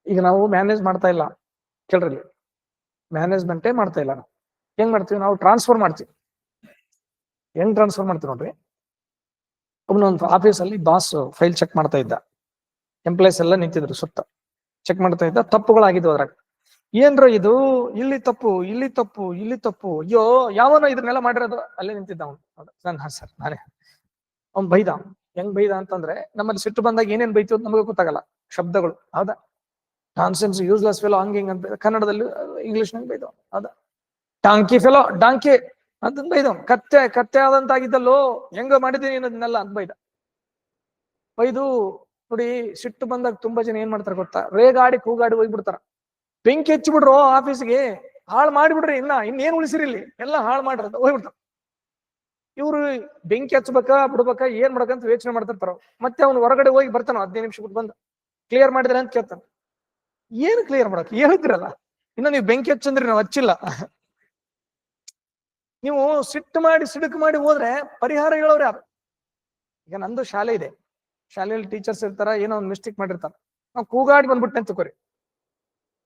ಈಗ ನಾವು ಮ್ಯಾನೇಜ್ ಮಾಡ್ತಾ ಇಲ್ಲ, ಕೇಳ್ರಿ, ಮ್ಯಾನೇಜ್ಮೆಂಟೇ ಮಾಡ್ತಾ ಇಲ್ಲ ನಾವು. ಹೆಂಗ್ ಮಾಡ್ತೀವಿ? ನಾವು ಟ್ರಾನ್ಸ್ಫರ್ ಮಾಡ್ತೀವಿ. ಹೆಂಗ್ ಟ್ರಾನ್ಸ್ಫರ್ ಮಾಡ್ತೀವಿ ನೋಡ್ರಿ. ಒಬ್ಬನೊಂದು ಆಫೀಸಲ್ಲಿ ಬಾಸ್ ಫೈಲ್ ಚೆಕ್ ಮಾಡ್ತಾ ಇದ್ದ, ಎಂಪ್ಲಾಯ್ಸ್ ಎಲ್ಲ ನಿಂತಿದ್ರು ಸುತ್ತ, ಚೆಕ್ ಮಾಡ್ತಾ ಇದ್ದ. ತಪ್ಪುಗಳಾಗಿದ್ವು ಅದ್ರಾಗ. ಏನ್ರ ಇದು, ಇಲ್ಲಿ ತಪ್ಪು, ಇಲ್ಲಿ ತಪ್ಪು, ಇಲ್ಲಿ ತಪ್ಪು, ಅಯ್ಯೋ ಯಾವನೋ ಇದನ್ನೆಲ್ಲ ಮಾಡಿರೋದು. ಅಲ್ಲೇ ನಿಂತಿದ್ದ ಅವನು. ಹಾ ಸರ್ ನಾನೇ. ಅವ್ನ್ ಬೈದ. ಹೆಂಗ್ ಬೈದ ಅಂತಂದ್ರೆ, ನಮ್ಮಲ್ಲಿ ಸಿಟ್ಟು ಬಂದಾಗ ಏನೇನ್ ಬೈತು ಅಂತ ನಮಗೆ ಗೊತ್ತಾಗಲ್ಲ, ಶಬ್ದಗಳು. ಹೌದಾ? ನಾನ್ಸೆನ್ಸ್, ಯೂಸ್ಲೆಸ್ ಫೆಲೋ, ಹಂಗಿಂಗ್ ಅಂತ ಕನ್ನಡದಲ್ಲಿ, ಇಂಗ್ಲಿಷ್ ನಂಗೆ ಬೈದ. ಹೌದಾ? ಡಾಂಕಿ ಫೆಲೋ, ಡಾಂಕಿ ಅಂತಂದ್ ಬೈದ. ಕತ್ತೆ ಕತ್ತೆ ಆದಂತಾಗಿದ್ದಲ್ಲೋ, ಹೆಂಗ ಮಾಡಿದೀನಿ ಅನ್ನೋದನ್ನೆಲ್ಲ ಅಂತ ಬೈದ. ಬೈದು ನೋಡಿ, ಸಿಟ್ಟು ಬಂದಾಗ ತುಂಬಾ ಜನ ಏನ್ ಮಾಡ್ತಾರೆ ಗೊತ್ತಾ, ರೇಗಾಡಿ ಕೂಗಾಡಿ ಹೋಗ್ಬಿಡ್ತಾರ. ಬೆಂಕಿ ಹಚ್ಚಿಬಿಡ್ರು ಆಫೀಸ್ಗೆ, ಹಾಳು ಮಾಡಿಬಿಡ್ರಿ, ಇನ್ನೇನ್ ಉಳಿಸಿರಿ ಇಲ್ಲಿ, ಎಲ್ಲ ಹಾಳು ಮಾಡ್ರಿ ಅಂತ ಹೋಗ್ಬಿಡ್ತಾರ. ಇವ್ರು ಬೆಂಕಿ ಹಚ್ಬೇಕಾ ಬಿಡ್ಬೇಕಾ ಏನ್ ಮಾಡ್ಬೇಕಂತ ಯೋಚನೆ ಮಾಡ್ತಿರ್ತಾರ. ಮತ್ತೆ ಅವ್ನು ಹೊರಗಡೆ ಹೋಗಿ ಬರ್ತಾನ, 15 ನಿಮಿಷ ಬಿಟ್ಟು ಬಂದು ಕ್ಲಿಯರ್ ಮಾಡಿದ್ರೆ ಅಂತ ಕೇಳ್ತಾನ. ಏನ್ ಕ್ಲಿಯರ್ ಮಾಡಕ್ ಹೇಳಿದ್ರಲ್ಲ, ಇನ್ನ ನೀವು ಬೆಂಕಿ ಹಚ್ಚಂದ್ರಿ, ನಾವು ಹಚ್ಚಿಲ್ಲ. ನೀವು ಸಿಟ್ಟು ಮಾಡಿ ಸಿಡುಕು ಮಾಡಿ ಹೋದ್ರೆ ಪರಿಹಾರ ಹೇಳೋರು ಯಾರು? ಈಗ ನಂದು ಶಾಲೆ ಇದೆ, ಶಾಲೆಯಲ್ಲಿ ಟೀಚರ್ಸ್ ಇರ್ತಾರ, ಏನೋ ಒಂದು ಮಿಸ್ಟೇಕ್ ಮಾಡಿರ್ತಾರ, ನಾವು ಕೂಗಾಡಿ ಬಂದ್ಬಿಟ್ಟೆ ಅಂತ ತಗೋರಿ,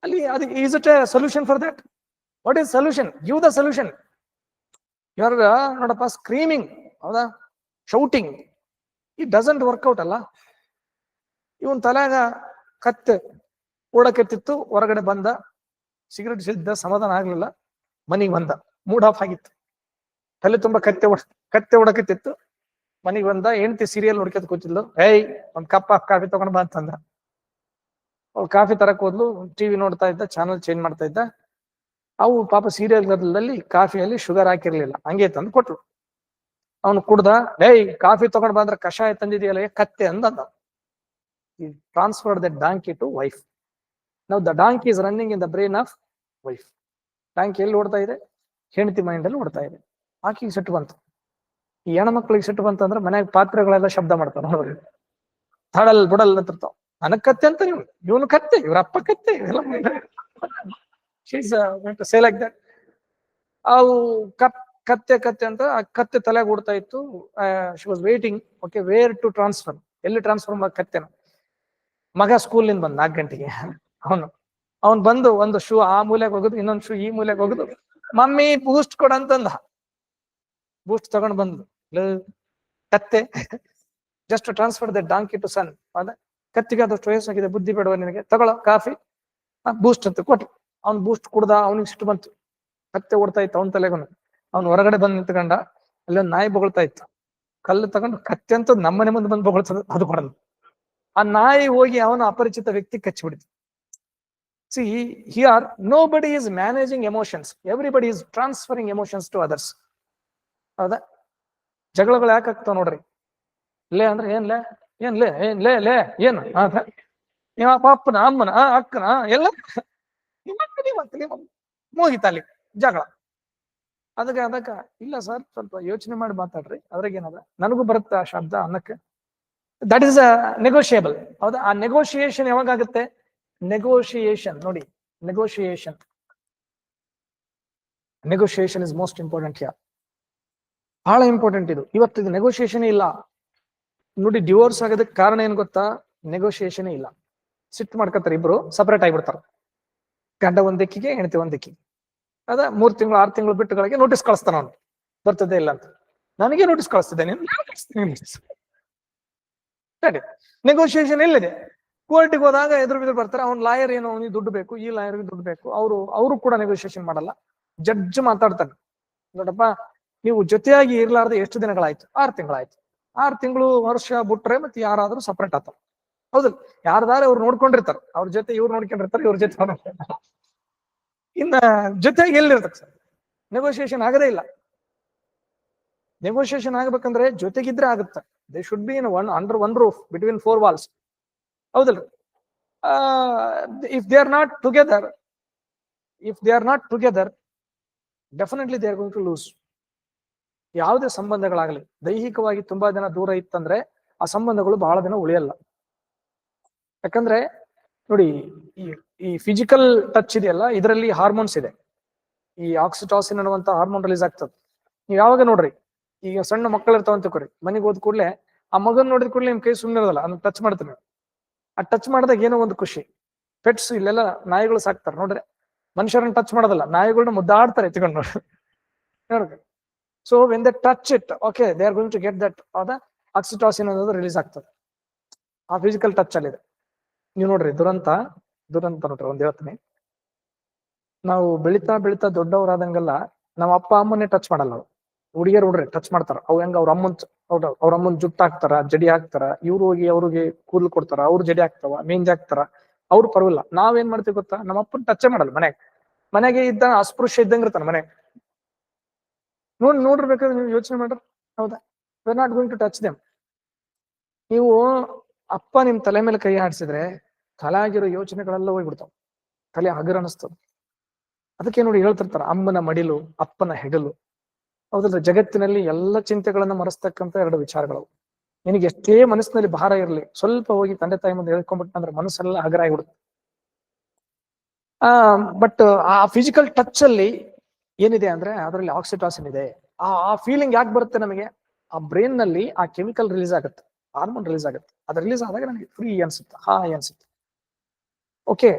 ಅಲ್ಲಿ ಅದು is it A solution for that? What is solution? Give the solution. ಇವಾಗ ನೋಡಪ್ಪ, ಸ್ಕ್ರೀಮಿಂಗ್, ಹೌದಾ, ಶೌಟಿಂಗ್, ಇಟ್ ಡಸಂಟ್ ವರ್ಕ್ಔಟ್ ಅಲ್ಲ. ಇವನ್ ತಲೆಯಾಗ ಕತ್ತೆ ಓಡಕತ್ತಿತ್ತು, ಹೊರಗಡೆ ಬಂದ, ಸಿಗರೇಟ್ ಸಿದ್ದ, ಸಮಾಧಾನ ಆಗ್ಲಿಲ್ಲ, ಮನಿಗೆ ಬಂದ, ಮೂಡ್ ಆಫ್ ಆಗಿತ್ತು, ತಲೆ ತುಂಬಾ ಕತ್ತೆ ಓಡಕತ್ತಿತ್ತು, ಮನಿಗೆ ಬಂದ. ಹೆಂಡತಿ ಸೀರಿಯಲ್ ನೋಡ್ಕೊತ ಕೂತಿದ್ಲು. ಏಯ್, ಒಂದ್ ಕಪ್ ಆಫ್ ಕಾಫಿ ತಗೊಂಡ್ ಬಾ ಅಂತಂದ. ಅವ್ಳು ಕಾಫಿ ತರಕ್ ಹೋದ್ಲು, ಟಿವಿ ನೋಡ್ತಾ ಇದ್ದ, ಚಾನಲ್ ಚೇಂಜ್ ಮಾಡ್ತಾ ಇದ್ದ. ಅವು ಪಾಪ ಸೀರಿಯಲ್ ಗದ್ದಲದಲ್ಲಿ ಕಾಫಿಯಲ್ಲಿ ಶುಗರ್ ಹಾಕಿರ್ಲಿಲ್ಲ, ಹಂಗೆ ತಂದು ಕೊಟ್ರು. ಅವನು ಕುಡ್ದ. ಏಯ್, ಕಾಫಿ ತಗೊಂಡ್ ಬಂದ್ರೆ ಕಷಾಯ ತಂದಿದೆಯಲ್ಲ ಕತ್ತೆ ಅಂದ. Transfer the donkey to wife. ನಾವು the donkey is running in the brain of wife. Donkey ಎಲ್ಲಿ ಓಡ್ತಾ ಇದೆ? ಹೆಂಡತಿ ಮೈಂಡ್ ಅಲ್ಲಿ ಓಡ್ತಾ ಇದೆ. ಆಕಿಗೆ ಸಿಟ್ಟು ಬಂತು. ಈ ಹೆಣ್ಮಕ್ಳಿಗೆ ಸಿಟ್ಟು ಬಂತಂದ್ರೆ ಮನ್ಯಾಗ ಪಾತ್ರೆಗಳೆಲ್ಲ ಶಬ್ದ ಮಾಡ್ತಾವ ನೋಡ್ರಿ, ತಡಲ್ ಬುಡಲ್ ಅಂತಿರ್ತಾವ. ನನಗ್ ಕತ್ತೆ ಅಂತ, ಇವನು ಕತ್ತೆ, ಇವ್ರ ಅಪ್ಪ ಕತ್ತೆ, ಇವೆಲ್ಲ ಅವು ಕತ್ತೆ ಕತ್ತೆ ಅಂತ ಆ ಕತ್ತೆ ತಲೆಗೆ ಓಡ್ತಾ ಇತ್ತು. She was waiting, okay, where to transfer, ಎಲ್ಲಿ ಟ್ರಾನ್ಸ್ಫರ್ ಮಾಡ ಕತ್ತೆನ. ಮಗ ಸ್ಕೂಲಿಂದ ಬಂದ್ 4 ಗಂಟೆಗೆ, ಅವನ್ ಬಂದು ಒಂದು ಶೂ ಆ ಮೂಲೆಗೆ ಹೋಗುದು, ಇನ್ನೊಂದು ಶೂ ಈ ಮೂಲೆಗೆ ಹೋಗುದು. ಮಮ್ಮಿ ಬೂಸ್ಟ್ ಕೊಡಂತಂದ. ಬೂಸ್ಟ್ ತಗೊಂಡ್ ಬಂದು, ಕತ್ತೆ just transfer the donkey to son. ಅದ ಕತ್ತಿಗೆ ಆದಷ್ಟು ವಯಸ್ಸಾಗಿದೆ, ಬುದ್ಧಿ ಬೇಡವ ನಿನಗೆ, ತಗೊಳ್ಳೋ ಕಾಫಿ, ಬೂಸ್ಟ್ ಅಂತ ಕೊಟ್ರು. ಅವ್ನ್ ಬೂಸ್ಟ್ ಕುಡ್ದ, ಅವನಿಗೆ ಸಿಟ್ಟು ಬಂತು. ಕತ್ತೆ ಓಡ್ತಾ ಇತ್ತು ಅವನ ತಲೆಗೊಂದು. ಅವ್ನು ಹೊರಗಡೆ ಬಂದು ನಿಂತ್ಕೊಂಡ, ಅಲ್ಲೊಂದು ನಾಯಿ ಬೊಗಳ್ತಾ ಇತ್ತು. ಕಲ್ಲು ತಗೊಂಡು, ಕತ್ತೆ ಅಂತ ನಮ್ಮನೆ ಮುಂದೆ ಬಂದು ಬೊಗಳ್ತದ, ಅದು ಕೊಡಲ್ಲ. ಆ ನಾಯಿ ಹೋಗಿ ಅವನ ಅಪರಿಚಿತ ವ್ಯಕ್ತಿ ಕಚ್ಚಿಬಿಡ್ತು. See here nobody is managing emotions, everybody is transferring emotions to others. ಹೌದಾ? ಜಗಳಗಳು ಯಾಕೆ ಆಗ್ತಾವ ನೋಡ್ರಿ. ಲೇ ಅಂದ್ರೆ ಏನ್ಲೇ, ಏನ್ಲೇ, ಏನ್ಲೇ ಲೇ ಏನು ನಿಮ್ಮ ಅಪ್ಪನ ಅಮ್ಮನ ಅಕ್ಕನ ಎಲ್ಲ ಮುಗಿತಲ್ಲಿ ಜಗಳ. ಅದಕ್ಕ ಇಲ್ಲ ಸರ್, ಸ್ವಲ್ಪ ಯೋಚನೆ ಮಾಡಿ ಮಾತಾಡ್ರಿ, ಅದ್ರಾಗ ಏನದ, ನನಗೂ ಬರುತ್ತೆ ಆ ಶಬ್ದ ಅನ್ನಕ್ಕೆ. That is negotiable. ಹೌದಾ? ಆ ನೆಗೋಷಿಯೇಷನ್ ಯಾವಾಗುತ್ತೆ? ನೆಗೋಷಿಯೇಷನ್ ನೋಡಿ, negotiation is most important here. ಬಹಳ ಇಂಪಾರ್ಟೆಂಟ್ ಇದು. ಇವತ್ತು ಇದು ನೆಗೋಷಿಯೇಷನ್ ಇಲ್ಲ ನೋಡಿ. ಡಿವೋರ್ಸ್ ಆಗೋದಕ್ಕೆ ಕಾರಣ ಏನ್ ಗೊತ್ತಾ? ನೆಗೋಷಿಯೇಷನ್ ಇಲ್ಲ. ಸಿಟ್ಟು ಮಾಡ್ಕೊತಾರೆ, ಇಬ್ರು ಸಪರೇಟ್ ಆಗಿಬಿಡ್ತಾರ. ಗಂಡ ಒಂದ್ ದಿಕ್ಕಿಗೆ, ಹೆಂಡತಿ ಒಂದ್ ದಿಕ್ಕಿಗೆ. ಅದ 3 ತಿಂಗಳು 6 ತಿಂಗಳು ಬಿಟ್ಟುಗಳಿಗೆ ನೋಟಿಸ್ ಕಳಿಸ್ತಾನ ಅವನು, ಬರ್ತದೆ ಇಲ್ಲ ಅಂತ. ನನಗೆ ನೋಟಿಸ್ ಕಳಿಸ್ತಿದ್ದೆ, ನೆಗೋಷಿಯೇಷನ್ ಎಲ್ಲಿದೆ? ಕೋರ್ಟಿಗೆ ಹೋದಾಗ ಎದುರು ಬರ್ತಾರೆ. ಅವ್ನ ಲಾಯರ್ ಏನು, ಅವನಿಗೆ ದುಡ್ಡು ಬೇಕು, ಈ ಲಾಯರ್ಗೆ ದುಡ್ಡು ಬೇಕು. ಅವರು ಕೂಡ ನೆಗೋಷಿಯೇಷನ್ ಮಾಡಲ್ಲ. ಜಡ್ಜ್ ಮಾತಾಡ್ತಾನೆ, ನೋಡಪ್ಪ, ನೀವು ಜೊತೆಯಾಗಿ ಇರ್ಲಾರ್ದೆ ಎಷ್ಟು ದಿನಗಳಾಯ್ತು? 6 ತಿಂಗಳಾಯ್ತು. 6 ತಿಂಗಳು ವರ್ಷ ಬಿಟ್ರೆ ಮತ್ತೆ ಯಾರಾದ್ರೂ ಸಪರೇಟ್ ಆತಾರ. ಹೌದಲ್ಲ? ಯಾರ್ದಾರ ಅವ್ರು ನೋಡ್ಕೊಂಡಿರ್ತಾರ, ಅವ್ರ ಜೊತೆ ಇವ್ರು ನೋಡ್ಕೊಂಡಿರ್ತಾರೆ, ಇವ್ರ ಜೊತೆ ಇನ್ನ ಜೊತೆಯಾಗಿ ಎಲ್ಲಿರ್ತಾರೆ ಸರ್? ನೆಗೋಷಿಯೇಷನ್ ಆಗದೇ ಇಲ್ಲ. ನೆಗೋಷಿಯೇಷನ್ ಆಗ್ಬೇಕಂದ್ರೆ ಜೊತೆಗಿದ್ರೆ ಆಗುತ್ತೆ. They should be in under one roof between 4 walls. ಹೌದಲ್ರಿ? If they are not together, definitely they are going to lose. ಯಾವುದೇ ಸಂಬಂಧಗಳಾಗಲಿ ದೈಹಿಕವಾಗಿ ತುಂಬಾ ದಿನ ದೂರ ಇತ್ತಂದ್ರೆ ಆ ಸಂಬಂಧಗಳು ಬಹಳ ದಿನ ಉಳಿಯಲ್ಲ. ಯಾಕಂದ್ರೆ ನೋಡಿ, ಈ ಫಿಸಿಕಲ್ ಟಚ್ ಇದೆಯಲ್ಲ, ಇದರಲ್ಲಿ ಹಾರ್ಮೋನ್ಸ್ ಇದೆ. ಈ ಆಕ್ಸಿಟಾಸಿನ್ ಅನ್ನುವಂತ ಹಾರ್ಮೋನ್ ರಿಲೀಸ್ ಆಗ್ತದೆ. ನೀವು ಯಾವಾಗ ನೋಡ್ರಿ, ಈಗ ಸಣ್ಣ ಮಕ್ಕಳು ಇರ್ತಾವಂತ ಕೊರಿ, ಮನೆಗೆ ಹೋದ್ ಕೂಡಲೇ ಆ ಮಗನ್ ನೋಡಿದ ಕೂಡಲೇ ನಿಮ್ ಕೈ ಸುಮ್ಮನೆ ಇರೋದಲ್ಲ, ಅದನ್ನ ಟಚ್ ಮಾಡ್ತೀನಿ. ಆ ಟಚ್ ಮಾಡಿದಾಗ ಏನೋ ಒಂದು ಖುಷಿ. ಪೆಟ್ಸ್ ಇಲ್ಲೆಲ್ಲ ನಾಯಿಗಳು ಸಾಕ್ತಾರೆ ನೋಡ್ರಿ, ಮನುಷ್ಯರನ್ನ ಟಚ್ ಮಾಡೋದಲ್ಲ, ನಾಯಿಗಳನ್ನ ಮುದ್ದಾಡ್ತಾರೆ ಎತ್ಕೊಂಡು ನೋಡ್ರಿ. So when they touch it, okay, they are going to get that oxytocin ಅನ್ನೋದು ರಿಲೀಸ್ ಆಗ್ತದೆ. ಆ ಫಿಸಿಕಲ್ ಟಚ್ ಅಲ್ಲಿ ಇದೆ. ನೀವು ನೋಡ್ರಿ ದುರಂತ ನೋಡ್ರಿ, ಒಂದ್ ಹೇಳ್ತೀನಿ. ನಾವು ಬೆಳಿತಾ ಬೆಳಿತಾ ದೊಡ್ಡವರಾದಂಗೆಲ್ಲ ನಮ್ಮ ಅಪ್ಪ ಅಮ್ಮನ್ನೇ ಟಚ್ ಮಾಡಲ್ಲ ನಾವು. ಹುಡುಗಿಯರು ಹುಡ್ರಿ ಟಚ್ ಮಾಡ್ತಾರ. ಅವ್ ಹೆಂಗ ಅವ್ರ ಅಮ್ಮನ್ ಜುಟ್ಟು ಹಾಕ್ತಾರ, ಜಡಿ ಹಾಕ್ತಾರ. ಇವ್ರು ಹೋಗಿ ಅವ್ರಿಗೆ ಕೂದಲು ಕೊಡ್ತಾರ, ಅವ್ರು ಜಡಿ ಹಾಕ್ತಾವ, ಮೆಹಂದಿ ಹಾಕ್ತಾರ. ಅವ್ರು ಪರವಾಗಿಲ್ಲ. ನಾವೇನ್ ಮಾಡ್ತೀವಿ ಗೊತ್ತಾ, ನಮ್ಮ ಅಪ್ಪನ್ ಟಚ್ ಮಾಡಲ್ಲ. ಮನೆಗೆ ಇದ್ದ ಅಸ್ಪೃಶ್ಯ ಇದ್ದಂಗ ಇರ್ತಾನ ಮನೆಗೆ. ನೋಡಿರ್ಬೇಕಾದ್ರೆ ನೀವು ಯೋಚನೆ ಮಾಡ್ರಿ. ಹೌದಾ, we are not going to touch them. ನೀವು ಅಪ್ಪ ನಿಮ್ ತಲೆ ಮೇಲೆ ಕೈ ಆಡಿಸಿದ್ರೆ ತಲೆ ಆಗಿರೋ ಯೋಚನೆಗಳೆಲ್ಲ ಹೋಗ್ಬಿಡ್ತಾವ. ತಲೆ ಹಗರ ಅನಿಸ್ತದ. ಅದಕ್ಕೆ ನೋಡಿ ಹೇಳ್ತಿರ್ತಾರ, ಅಮ್ಮನ ಮಡಿಲು ಅಪ್ಪನ ಹೆಗಲು. ಹೌದಲ್ರಿ, ಜಗತ್ತಿನಲ್ಲಿ ಎಲ್ಲ ಚಿಂತೆಗಳನ್ನ ಮರೆಸ್ತಕ್ಕಂತ 2 ವಿಚಾರಗಳು. ನಿನಗೆ ಎಷ್ಟೇ ಮನಸ್ಸಿನಲ್ಲಿ ಭಾರ ಇರಲಿ, ಸ್ವಲ್ಪ ಹೋಗಿ ತಂದೆ ತಾಯಿ ಮುಂದೆ ಹೇಳ್ಕೊಂಡ್ಬಿಟ್ಟಂದ್ರೆ ಮನಸ್ಸೆಲ್ಲ ಹಗರ ಆಗಿಬಿಡುತ್ತೆ. ಬಟ್ ಆ ಫಿಸಿಕಲ್ ಟಚ್ ಅಲ್ಲಿ ಏನಿದೆ ಅಂದ್ರೆ ಅದರಲ್ಲಿ ಆಕ್ಸಿಟಾಸಿನ್ ಇದೆ. ಆ ಫೀಲಿಂಗ್ ಯಾಕೆ ಬರುತ್ತೆ ನಮಗೆ? ಆ ಬ್ರೈನ್ ನಲ್ಲಿ ಆ ಕೆಮಿಕಲ್ ರಿಲೀಸ್ ಆಗುತ್ತೆ, ಹಾರ್ಮೋನ್ ರಿಲೀಸ್ ಆಗುತ್ತೆ. ಅದು ರಿಲೀಸ್ ಆದಾಗ ನನಗೆ ಫ್ರೀ ಅನ್ಸುತ್ತೆ, ಹಾಯ್ ಅನ್ಸುತ್ತೆ. ಓಕೆ,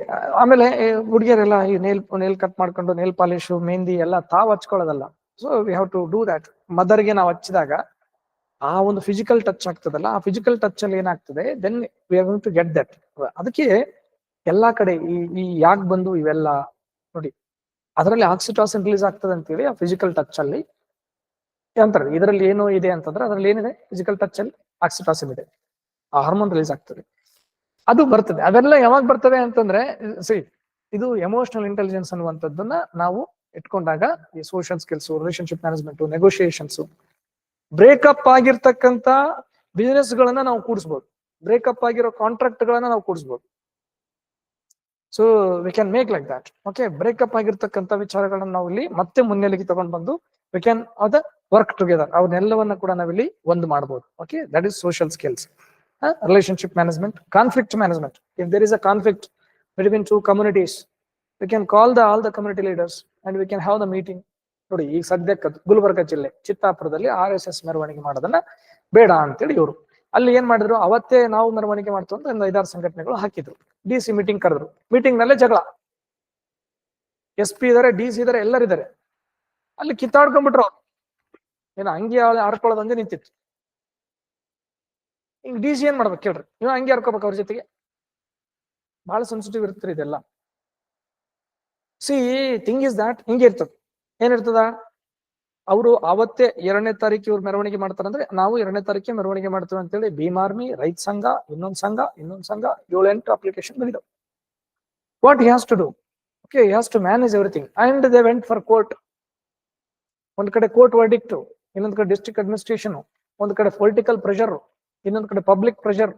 ಆಮೇಲೆ ಹುಡುಗಿಯರೆಲ್ಲ ಈ ನೇಲ್ ಕಟ್ ಮಾಡ್ಕೊಂಡು ನೇಲ್ ಪಾಲಿಶ್, ಮೆಹಂದಿ ಎಲ್ಲ ತಾವು ಹಚ್ಕೊಳ್ಳೋದಲ್ಲ. So we have to do that. ಮದರ್ಗೆ ನಾವು ಹಚ್ಚಿದಾಗ ಆ ಒಂದು ಫಿಸಿಕಲ್ ಟಚ್ ಆಗ್ತದಲ್ಲ, ಆ ಫಿಸಿಕಲ್ ಟಚ್ ಅಲ್ಲಿ ಏನಾಗ್ತದೆ, then we are going to get that. ಅದಕ್ಕೆ ಎಲ್ಲಾ ಕಡೆ ಈ ಯಾಕೆ ಬಂದು ಇವೆಲ್ಲ ನೋಡಿ, ಅದರಲ್ಲಿ ಆಕ್ಸಿಟಾಸಿನ್ ರಿಲೀಸ್ ಆಗ್ತದೆ ಅಂತೇಳಿ ಆ ಫಿಸಿಕಲ್ ಟಚ್ ಅಲ್ಲಿ ಅಂತಾರೆ. ಇದರಲ್ಲಿ ಏನೋ ಇದೆ ಅಂತಂದ್ರೆ ಅದರಲ್ಲಿ ಏನಿದೆ, ಫಿಸಿಕಲ್ ಟಚ್ ಅಲ್ಲಿ ಆಕ್ಸಿಟಾಸಿನ್ ಇದೆ, ಆ ಹಾರ್ಮೋನ್ ರಿಲೀಸ್ ಆಗ್ತದೆ, ಅದು ಬರ್ತದೆ. ಅದೆಲ್ಲ ಯಾವಾಗ ಬರ್ತದೆ ಅಂತಂದ್ರೆ, ಇದು ಎಮೋಷನಲ್ ಇಂಟೆಲಿಜೆನ್ಸ್ ಅನ್ನುವಂಥದ್ದನ್ನ ನಾವು ಇಟ್ಕೊಂಡಾಗ ಈ social skills, relationship management, negotiations, breakup ಆಗಿರ್ತಕ್ಕಂಥ ಬಿಸಿನೆಸ್ ಗಳನ್ನ ನಾವು ಕೂಡಿಸ್ಬೋದು, ಬ್ರೇಕಪ್ ಆಗಿರೋ ಕಾಂಟ್ರಾಕ್ಟ್ ಗಳನ್ನ ನಾವು ಕೂಡಿಸ್ಬೋದು. So we can make like that. Okay, breakup ಆಗಿರ್ತಕ್ಕಂಥ ವಿಚಾರಗಳನ್ನ ನಾವು ಇಲ್ಲಿ ಮತ್ತೆ ಮುನ್ನೆಲೆಗೆ ತಗೊಂಡು ಬಂದು ವಿ ಕ್ಯಾನ್ ವರ್ಕ್ ಟುಗೆದರ್. ಅವನ್ನೆಲ್ಲವನ್ನ ಕೂಡ ನಾವಿಲ್ಲಿ ಒಂದು ಮಾಡಬಹುದು. Okay, that is social skills. Relationship management, conflict management. If there is a conflict between 2 communities, we can call all the community leaders and we can have the meeting. ನೋಡಿ, ಈಗ ಸದ್ಯಕ್ಕೆ ಗುಲ್ಬರ್ಗ ಜಿಲ್ಲೆ ಚಿತ್ತಾಪುರದಲ್ಲಿ RSS ಮೆರವಣಿಗೆ ಮಾಡೋದನ್ನ ಬೇಡ ಅಂತೇಳಿ ಇವರು ಅಲ್ಲಿ ಏನ್ ಮಾಡಿದ್ರು, ಅವತ್ತೇ ನಾವು ಮೆರವಣಿಗೆ ಮಾಡ್ತು ಅಂತ ಒಂದು 5-6 ಸಂಘಟನೆಗಳು ಹಾಕಿದ್ರು. DC ಮೀಟಿಂಗ್ ಕರೆದ್ರು. ಮೀಟಿಂಗ್ ನಲ್ಲೇ ಜಗಳ. SP ಇದಾರೆ, DC ಇದಾರೆ, ಎಲ್ಲರಿದ್ದಾರೆ. ಅಲ್ಲಿ ಕಿತ್ತಾಡ್ಕೊಂಡ್ಬಿಟ್ರು ಅವ್ರು. ಏನೋ ಅಂಗಿ ಹಾರ್ಕೊಳ್ಳೋದಂಗೆ ನಿಂತಿತ್ತು. ಈಗ DC ಏನ್ ಮಾಡ್ಬೇಕು ಕೇಳ್ರಿ, ನೀವು ಹಂಗೆ ಹರ್ಕೋಬೇಕು ಅವ್ರ ಜೊತೆಗೆ. ಬಹಳ ಸೆನ್ಸಿಟಿವ್ ಇರ್ತೀರಿ ಇದೆಲ್ಲ. ಥಿಂಗ್ ಇಸ್ ದಾಟ್ ಹಿಂಗೆ ಇರ್ತದ. ಏನಿರ್ತದ, ಅವರು ಅವತ್ತೇ 2ನೇ ತಾರೀಕು ಇವ್ರು ಮೆರವಣಿಗೆ ಮಾಡ್ತಾರಂದ್ರೆ ನಾವು 2ನೇ ತಾರೀಕಿಗೆ ಮೆರವಣಿಗೆ ಮಾಡ್ತೀವಿ ಅಂತೇಳಿ ಭೀಮ್ ಆರ್ಮಿ, ರೈತ ಸಂಘ, ಇನ್ನೊಂದು ಸಂಘ 7-8 ಅಪ್ಲಿಕೇಶನ್ ಬಂದಿದ್ದಾವೆ. What he has to do? Okay, he has to manage everything and they went for court. ಒಂದ್ ಕಡೆ ಕೋರ್ಟ್ ವರ್ಡಿಕ್ಟ್, ಇನ್ನೊಂದ್ ಕಡೆ ಡಿಸ್ಟ್ರಿಕ್ಟ್ ಅಡ್ಮಿನಿಸ್ಟ್ರೇಷನ್, ಒಂದ್ ಕಡೆ ಪೊಲಿಟಿಕಲ್ ಪ್ರೆಷರ್, ಇನ್ನೊಂದ್ ಕಡೆ public pressure.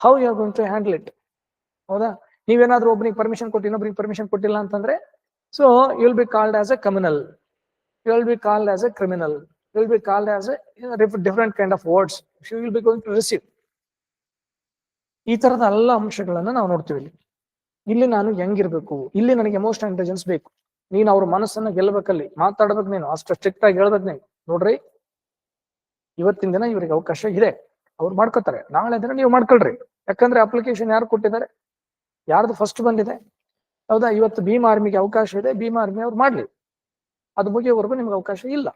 How you are going to handle it? ಹೌದಾ, ನೀವೇನಾದ್ರೂ ಒಬ್ಬನಿಗೆ ಪರ್ಮಿಷನ್ ಕೊಟ್ಟು ಇನ್ನೊಬ್ರಿಗೆ ಪರ್ಮಿಷನ್ ಕೊಟ್ಟಿಲ್ಲ ಅಂತಂದ್ರೆ, so you will be called as a communal, you will be called as a criminal, you will be called as a different kind of words you will be going to receive. ಈ ತರದ ಎಲ್ಲ ಅಂಶಗಳನ್ನ ನಾವು ನೋಡ್ತೀವಿ ಇಲ್ಲಿ. ನಾನು ಹೆಂಗಿರ್ಬೇಕು, ಇಲ್ಲಿ ನನಗೆ ಎಮೋಷನಲ್ ಇಂಟೆಲಿಜೆನ್ಸ್ ಬೇಕು. ನೀನು ಅವ್ರ ಮನಸ್ಸನ್ನ ಗೆಲ್ಲಬೇಕಲ್ಲಿ, ಮಾತಾಡ್ಬೇಕು ನೀನು, ಅಷ್ಟು ಸ್ಟ್ರಿಕ್ಟ್ ಆಗಿ ಹೇಳ್ಬೇಕು ನೀನು. ನೋಡ್ರಿ, ಇವತ್ತಿನ ದಿನ ಇವ್ರಿಗೆ ಅವಕಾಶ ಇದೆ, ಅವ್ರು ಮಾಡ್ಕೋತಾರೆ. ನಾಳೆ ದಿನ ನೀವು ಮಾಡ್ಕೊಳ್ರಿ. ಯಾಕಂದ್ರೆ ಅಪ್ಲಿಕೇಶನ್ ಯಾರು ಕೊಟ್ಟಿದ್ದಾರೆ, ಯಾರ್ದು ಫಸ್ಟ್ ಬಂದಿದೆ. ಹೌದಾ, ಇವತ್ತು ಭೀಮ್ ಆರ್ಮಿಗೆ ಅವಕಾಶ ಇದೆ, ಭೀಮ್ ಆರ್ಮಿ ಅವ್ರು ಮಾಡ್ಲಿ. ಅದು ಮುಗಿಯೋವರೆಗೂ ನಿಮ್ಗೆ ಅವಕಾಶ ಇಲ್ಲ.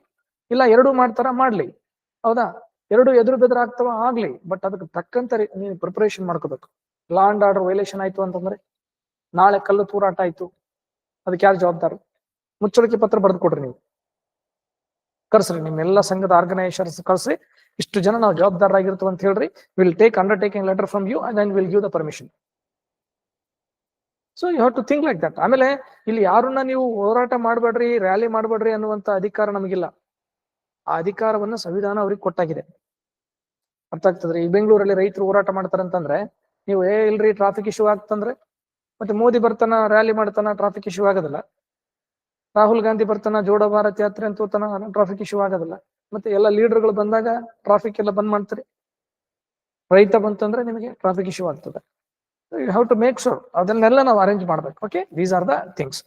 2 ಮಾಡ್ತಾರ, ಮಾಡ್ಲಿ. ಹೌದಾ, 2 ಎದುರು ಬೆದುರು ಆಗ್ತಾವ, ಆಗ್ಲಿ. ಬಟ್ ಅದಕ್ಕೆ ತಕ್ಕಂತ ನೀವು ಪ್ರಿಪರೇಷನ್ ಮಾಡ್ಕೋಬೇಕು. ಲಾ ಅಂಡ್ ಆರ್ಡರ್ ವೈಲೇಷನ್ ಆಯ್ತು ಅಂತಂದ್ರೆ, ನಾಳೆ ಕಲ್ಲು ತೂರಾಟ ಆಯ್ತು, ಅದಕ್ಕೆ ಯಾರು ಜವಾಬ್ದಾರ? ಮುಚ್ಚಳಿಕೆ ಪತ್ರ ಬರೆದು ಕೊಡ್ರಿ. ನೀವು ಕರ್ಸ್ರಿ, ನಿಮ್ಮೆಲ್ಲ ಸಂಘದ ಆರ್ಗನೈಸೇಷನ್ಸ್ ಕರ್ಸ್ರಿ. ಇಷ್ಟು ಜನ ನಾವು ಜವಾಬ್ದಾರರಾಗಿರ್ತೀವಿ ಅಂತ ಹೇಳ್ರಿ. Will take undertaking letter from you and then will give the permission. So you have to think like that. ಆಮೇಲೆ ಇಲ್ಲಿ ಯಾರನ್ನ ನೀವು ಹೋರಾಟ ಮಾಡ್ಬೇಡ್ರಿ, ರ್ಯಾಲಿ ಮಾಡ್ಬೇಡ್ರಿ ಅನ್ನುವಂತ ಅಧಿಕಾರ ನಮಗಿಲ್ಲ. ಆ ಅಧಿಕಾರವನ್ನ ಸಂವಿಧಾನ ಅವ್ರಿಗೆ ಕೊಟ್ಟಾಗಿದೆ. ಅರ್ಥ ಆಗ್ತದ್ರಿ? ಈ ಬೆಂಗಳೂರಲ್ಲಿ ರೈತರು ಹೋರಾಟ ಮಾಡ್ತಾರಂತಂದ್ರೆ ನೀವು ಇಲ್ರಿ ಟ್ರಾಫಿಕ್ ಇಶ್ಯೂ ಆಗ್ತಂದ್ರೆ, ಮತ್ತೆ ಮೋದಿ ಬರ್ತಾನ ರ್ಯಾಲಿ ಮಾಡ್ತಾನ, ಟ್ರಾಫಿಕ್ ಇಶ್ಯೂ ಆಗೋದಿಲ್ಲ. ರಾಹುಲ್ ಗಾಂಧಿ ಬರ್ತಾನ ಜೋಡೋ ಭಾರತ್ ಯಾತ್ರೆ ಅಂತ ಹೋಗ್ತಾನ, ಟ್ರಾಫಿಕ್ ಇಶ್ಯೂ ಆಗೋದಿಲ್ಲ. ಮತ್ತೆ ಎಲ್ಲ ಲೀಡರ್ಗಳು ಬಂದಾಗ ಟ್ರಾಫಿಕ್ ಎಲ್ಲ ಬಂದ್ ಮಾಡ್ತಾರೆ. ರೈತ ಬಂತಂದ್ರೆ ನಿಮಗೆ ಟ್ರಾಫಿಕ್ ಇಶ್ಯೂ ಆಗ್ತದೆ. You have to make sure ಅದನ್ನೆಲ್ಲ ನಾವು ಅರೇಂಜ್ ಮಾಡ್ಬೇಕು. Okay, these are the things.